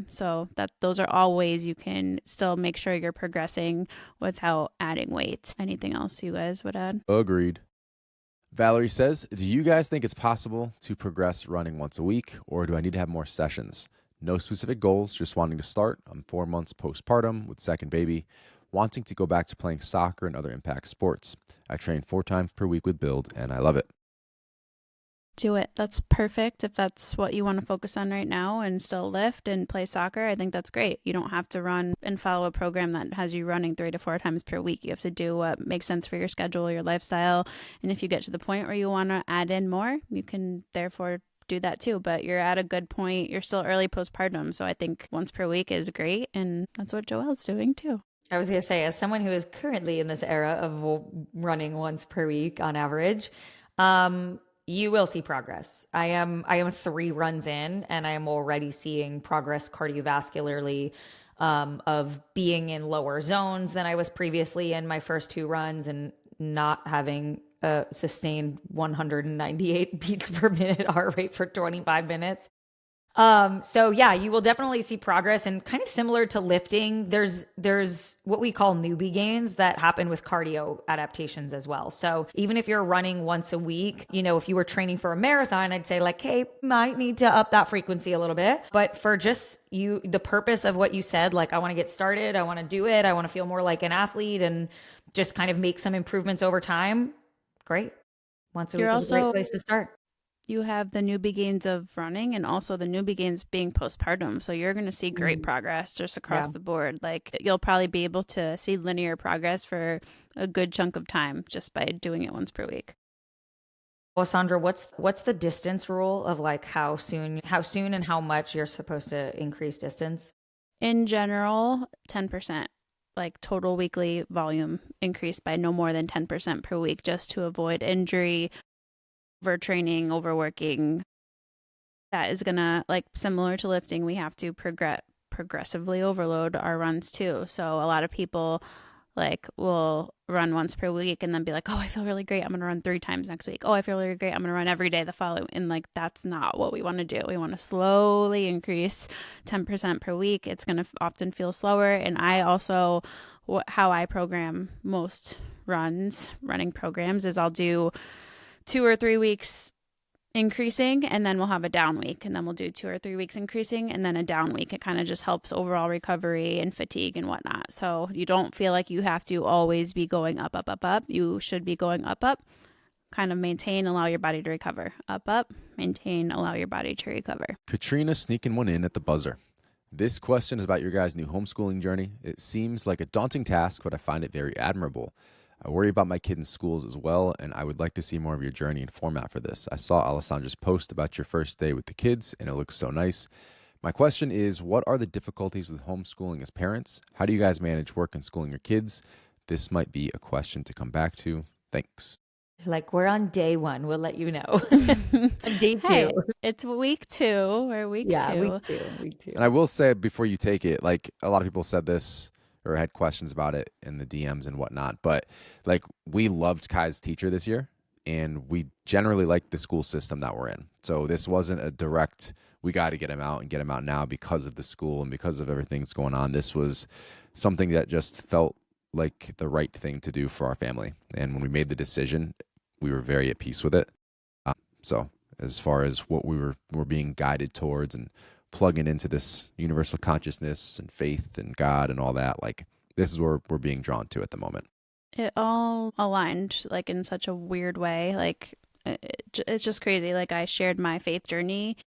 So those are all ways you can still make sure you're progressing without adding weight. Anything else you guys would add? Agreed. Valerie says, do you guys think it's possible to progress running once a week, or do I need to have more sessions? No specific goals, just wanting to start. I'm 4 months postpartum with second baby, wanting to go back to playing soccer and other impact sports. I train 4 times per week with Build, and I love it. Do it. That's perfect. If that's what you want to focus on right now and still lift and play soccer, I think that's great. You don't have to run and follow a program that has you running 3 to 4 times per week. You have to do what makes sense for your schedule, your lifestyle. And if you get to the point where you want to add in more, you can therefore do that too. But you're at a good point. You're still early postpartum. So I think once per week is great. And that's what Joelle's doing too. I was going to say, as someone who is currently in this era of running once per week on average, you will see progress. I am 3 runs in, and I am already seeing progress cardiovascularly, of being in lower zones than I was previously in my first 2 runs, and not having a sustained 198 beats per minute heart rate for 25 minutes. So yeah, you will definitely see progress, and kind of similar to lifting, there's what we call newbie gains that happen with cardio adaptations as well. So even if you're running once a week, if you were training for a marathon, I'd say like, hey, might need to up that frequency a little bit. But for just the purpose of what you said, like, I want to get started, I want to do it, I want to feel more like an athlete and just kind of make some improvements over time. Great. Once a week is a great place to start. You have the newbie gains of running and also the newbie gains being postpartum. So you're going to see great progress just across the board. Like, you'll probably be able to see linear progress for a good chunk of time just by doing it once per week. Well, Sandra, what's the distance rule of like how soon and how much you're supposed to increase distance? In general, 10%. Like, total weekly volume increase by no more than 10% per week, just to avoid injury, overtraining, overworking. That is gonna, like, similar to lifting, we have to progressively overload our runs too. So a lot of people like will run once per week and then be like, oh, I feel really great, I'm gonna run 3 times next week. Oh, I feel really great, I'm gonna run every day the following. And like, that's not what we want to do. We want to slowly increase 10% per week. It's gonna often feel slower. And I also, how I program most running programs is I'll do 2 or 3 weeks increasing, and then we'll have a down week, and then we'll do 2 or 3 weeks increasing, and then a down week. It kind of just helps overall recovery and fatigue and whatnot. So you don't feel like you have to always be going up, up, up, up. You should be going up, up, kind of maintain, allow your body to recover. Up, up, maintain, allow your body to recover. Katrina sneaking one in at the buzzer. This question is about your guys' new homeschooling journey. It seems like a daunting task, but I find it very admirable. I worry about my kid in schools as well, and I would like to see more of your journey and format for this. I saw Alessandra's post about your first day with the kids, and it looks so nice. My question is, what are the difficulties with homeschooling as parents? How do you guys manage work and schooling your kids? This might be a question to come back to. Thanks. Like, we're on day 1. We'll let you know. Day 2. Hey, it's week 2 or week 2. Yeah, week 2. And I will say before you take it, like a lot of people said this or had questions about it in the DMs and whatnot, but like we loved Kai's teacher this year and we generally like the school system that we're in. So this wasn't a direct, we got to get him out and get him out now because of the school and because of everything that's going on. This was something that just felt like the right thing to do for our family. And when we made the decision, we were very at peace with it. So as far as what we're being guided towards and plugging into this universal consciousness and faith and God and all that, like this is where we're being drawn to at the moment. It all aligned like in such a weird way. Like it's just crazy. Like I shared my faith journey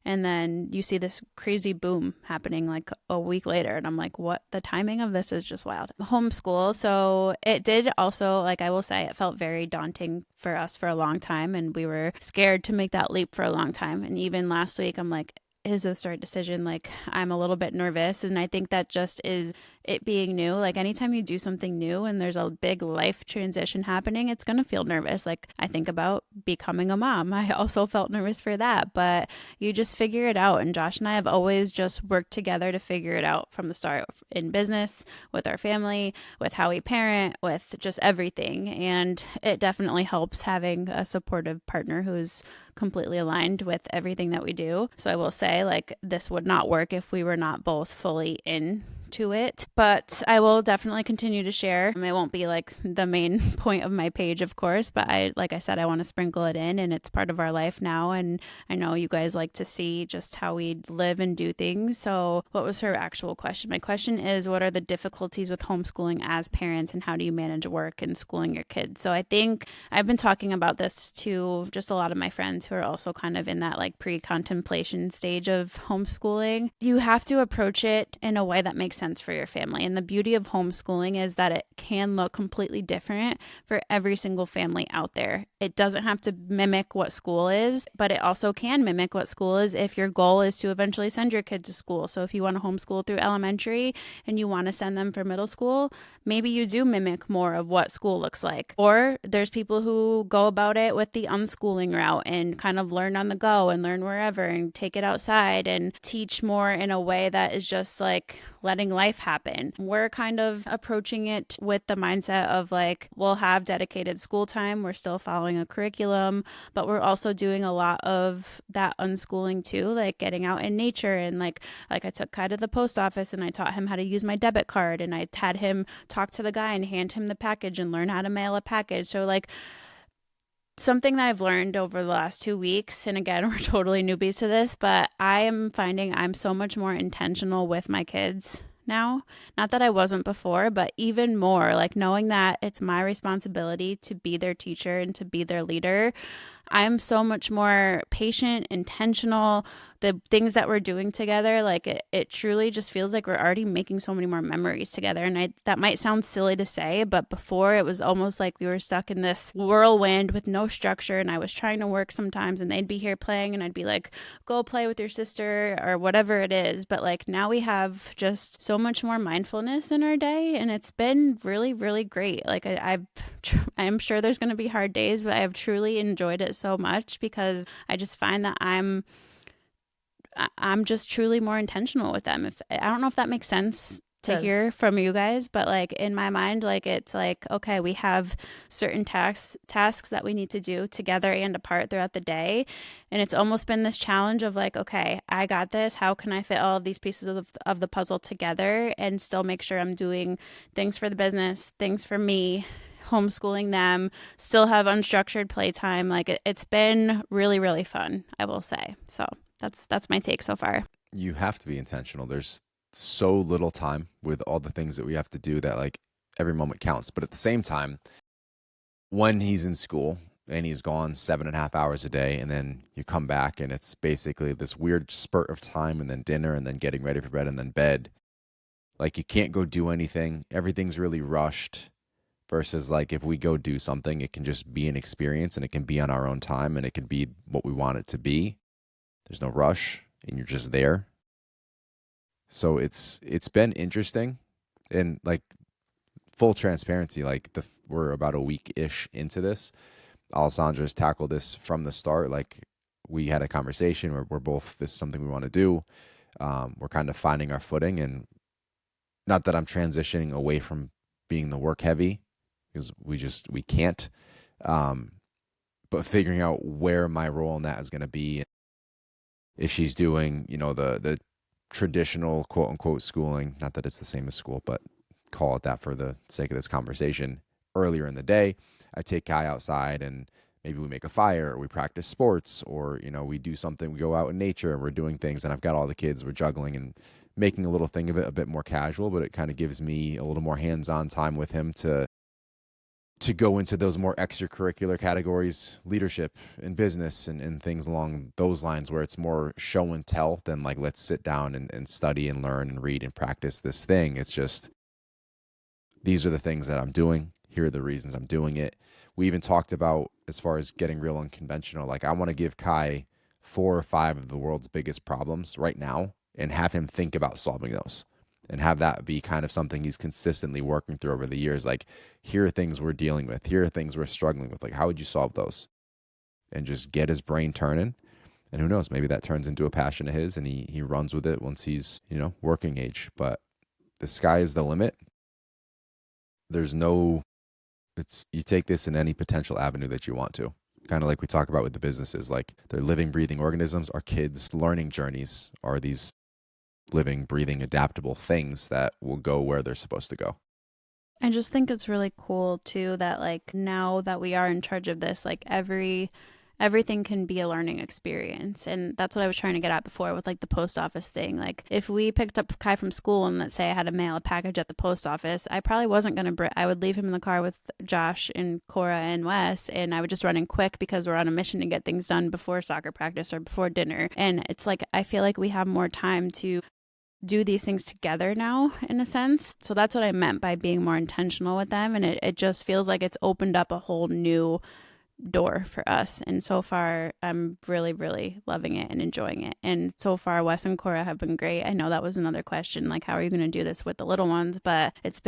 and then you see this crazy boom happening like a week later. And I'm like, what? The timing of this is just wild. Homeschool. So it did also, like I will say, it felt very daunting for us for a long time. And we were scared to make that leap for a long time. And even last week, I'm like, is this the right decision? Like I'm a little bit nervous. And I think that just is it being new. Like anytime you do something new and there's a big life transition happening, it's going to feel nervous. Like I think about becoming a mom. I also felt nervous for that, but you just figure it out. And Josh and I have always just worked together to figure it out from the start in business, with our family, with how we parent, with just everything. And it definitely helps having a supportive partner who's completely aligned with everything that we do. So I will say like this would not work if we were not both fully in to it, but I will definitely continue to share. It won't be like the main point of my page, of course, but like I said, I want to sprinkle it in and it's part of our life now. And I know you guys like to see just how we live and do things. So what was her actual question? My question is, what are the difficulties with homeschooling as parents and how do you manage work and schooling your kids? So I think I've been talking about this to just a lot of my friends who are also kind of in that like pre-contemplation stage of homeschooling. You have to approach it in a way that makes sense for your family. And the beauty of homeschooling is that it can look completely different for every single family out there. It doesn't have to mimic what school is, but it also can mimic what school is if your goal is to eventually send your kid to school. So if you want to homeschool through elementary and you want to send them for middle school, maybe you do mimic more of what school looks like. Or there's people who go about it with the unschooling route and kind of learn on the go and learn wherever and take it outside and teach more in a way that is just like letting life happen. We're kind of approaching it with the mindset of like, we'll have dedicated school time. We're still following a curriculum, but we're also doing a lot of that unschooling too, like getting out in nature. And like I took Kai to the post office and I taught him how to use my debit card and I had him talk to the guy and hand him the package and learn how to mail a package. So like something that I've learned over the last 2 weeks, and again, we're totally newbies to this, but I am finding I'm so much more intentional with my kids now. Not that I wasn't before, but even more, like knowing that it's my responsibility to be their teacher and to be their leader. I'm so much more patient, intentional. The things that we're doing together, like it truly just feels like we're already making so many more memories together. And that might sound silly to say, but before it was almost like we were stuck in this whirlwind with no structure. And I was trying to work sometimes and they'd be here playing and I'd be like, go play with your sister or whatever it is. But like now we have just so much more mindfulness in our day. And it's been really, really great. Like I'm sure there's going to be hard days, but I have truly enjoyed it so much because I just find that I'm just truly more intentional with them. I don't know if that makes sense to hear from you guys, but like in my mind, like it's like, okay, we have certain tasks that we need to do together and apart throughout the day. And it's almost been this challenge of like, okay, I got this. How can I fit all of these pieces of the puzzle together and still make sure I'm doing things for the business, things for me, homeschooling them, still have unstructured playtime. Like it's been really, really fun, I will say. So that's my take so far. You have to be intentional. There's so little time with all the things that we have to do that like every moment counts. But at the same time, when he's in school, Annie's gone 7.5 hours a day, and then you come back and it's basically this weird spurt of time, and then dinner, and then getting ready for bed, and then bed. Like, you can't go do anything. Everything's really rushed versus like if we go do something, it can just be an experience and it can be on our own time and it can be what we want it to be. There's no rush and you're just there. So it's been interesting, and like full transparency, like we're about a week-ish into this. Alessandra's tackled this from the start. Like, we had a conversation where we're both, this is something we want to do. We're kind of finding our footing, and not that I'm transitioning away from being the work heavy, because we can't. But figuring out where my role in that is going to be. If she's doing, the traditional quote unquote schooling, not that it's the same as school, but call it that for the sake of this conversation, earlier in the day, I take Kai outside and maybe we make a fire, or we practice sports, or, we do something, we go out in nature and we're doing things, and I've got all the kids, we're juggling and making a little thing of it a bit more casual, but it kind of gives me a little more hands-on time with him to go into those more extracurricular categories, leadership and business and things along those lines, where it's more show and tell than like, let's sit down and study and learn and read and practice this thing. It's just, these are the things that I'm doing. Here are the reasons I'm doing it. We even talked about, as far as getting real unconventional, like I want to give Kai 4 or 5 of the world's biggest problems right now and have him think about solving those. And have that be kind of something he's consistently working through over the years. Like, here are things we're dealing with. Here are things we're struggling with. Like, how would you solve those? And just get his brain turning. And who knows, maybe that turns into a passion of his and he runs with it once he's, working age. But the sky is the limit. There's you take this in any potential avenue that you want to. Kind of like we talk about with the businesses, like they're living, breathing organisms. Our kids' learning journeys are these living, breathing, adaptable things that will go where they're supposed to go. I just think it's really cool too that like now that we are in charge of this, like everything can be a learning experience. And that's what I was trying to get at before with like the post office thing. Like, if we picked up Kai from school and let's say I had to mail a package at the post office, I probably wasn't going to, I would leave him in the car with Josh and Cora and Wes, and I would just run in quick because we're on a mission to get things done before soccer practice or before dinner. And it's like, I feel like we have more time to do these things together now, in a sense. So that's what I meant by being more intentional with them. And it just feels like it's opened up a whole new door for us. And so far, I'm really, really loving it and enjoying it. And so far, Wes and Cora have been great. I know that was another question, like, how are you going to do this with the little ones? But I've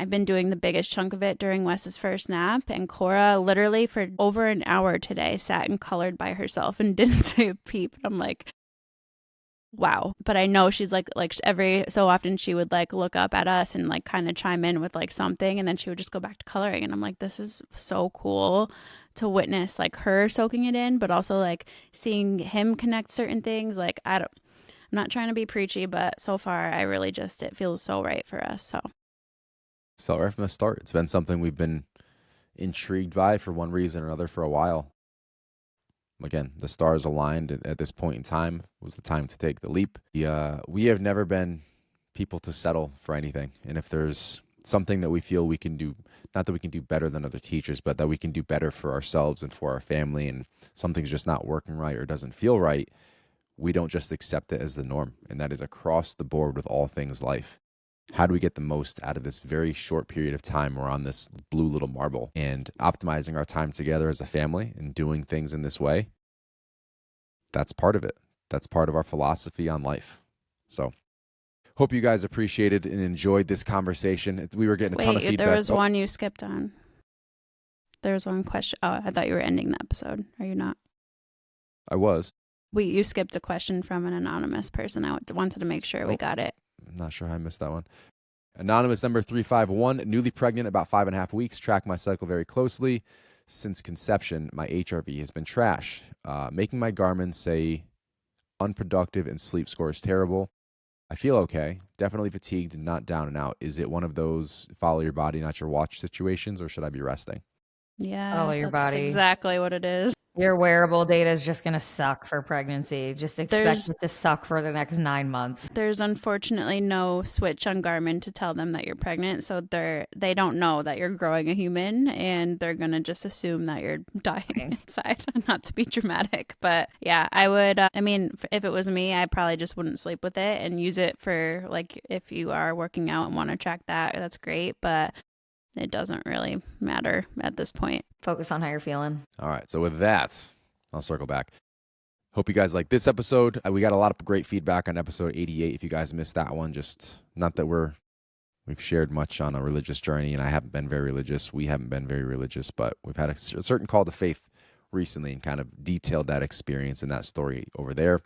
been doing the biggest chunk of it during Wes's first nap. And Cora literally for over an hour today sat and colored by herself and didn't say a peep. I'm like, wow. But I know she's like every so often she would like look up at us and like kind of chime in with like something, and then she would just go back to coloring. And I'm like, this is so cool to witness, like her soaking it in, but also like seeing him connect certain things. Like, I'm not trying to be preachy, but so far I really just, it feels so right for us. So It's felt right from the start. It's been something we've been intrigued by for one reason or another for a while. Again, the stars aligned at this point in time. It was the time to take the leap. We have never been people to settle for anything. And if there's something that we feel we can do, not that we can do better than other teachers, but that we can do better for ourselves and for our family, and something's just not working right or doesn't feel right, we don't just accept it as the norm. And that is across the board with all things life. How do we get the most out of this very short period of time we're on this blue little marble, and optimizing our time together as a family and doing things in this way? That's part of it. That's part of our philosophy on life. So hope you guys appreciated and enjoyed this conversation. We were getting a ton of feedback. There was one you skipped on. There was one question. Oh, I thought you were ending the episode. Are you not? I was. You skipped a question from an anonymous person. I wanted to make sure we got it. I'm not sure how I missed that one. Anonymous number 351, newly pregnant, about 5.5 weeks, track my cycle very closely. Since conception, my HRV has been trash, making my Garmin say unproductive and sleep score is terrible. I feel okay, definitely fatigued and not down and out. Is it one of those follow your body, not your watch situations, or should I be resting? Yeah, Follow your that's body. exactly what it is. Your wearable data is just going to suck for pregnancy. Just expect it to suck for the next 9 months. There's unfortunately no switch on Garmin to tell them that you're pregnant, so they don't know that you're growing a human, and they're going to just assume that you're dying inside. Not to be dramatic, but yeah, I would, if it was me, I probably just wouldn't sleep with it and use it for, like, if you are working out and want to track that, that's great, but it doesn't really matter at this point. Focus on how you're feeling. All right. So with that, I'll circle back. Hope you guys like this episode. We got a lot of great feedback on episode 88. If you guys missed that one, just not that we've shared much on a religious journey, and I haven't been very religious. We haven't been very religious, but we've had a certain call to faith recently and kind of detailed that experience and that story over there.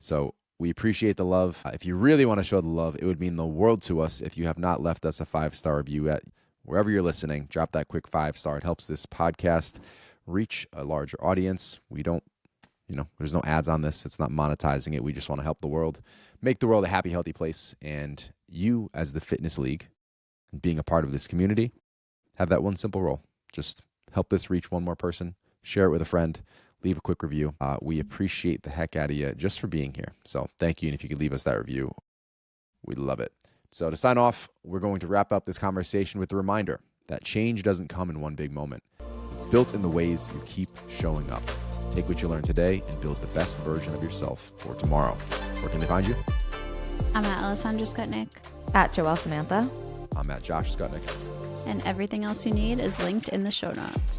So we appreciate the love. If you really want to show the love, it would mean the world to us if you have not left us a 5-star review at wherever you're listening. Drop that quick 5-star. It helps this podcast reach a larger audience. We don't, there's no ads on this. It's not monetizing it. We just want to help the world, make the world a happy, healthy place. And you, as the Fitness League, being a part of this community, have that one simple role. Just help this reach one more person. Share it with a friend. Leave a quick review. We appreciate the heck out of you just for being here. So thank you. And if you could leave us that review, we'd love it. So to sign off, we're going to wrap up this conversation with a reminder that change doesn't come in one big moment. It's built in the ways you keep showing up. Take what you learned today and build the best version of yourself for tomorrow. Where can they find you? I'm at Alessandra Skutnik. At Joelle Samantha. I'm at Josh Skutnik. And everything else you need is linked in the show notes.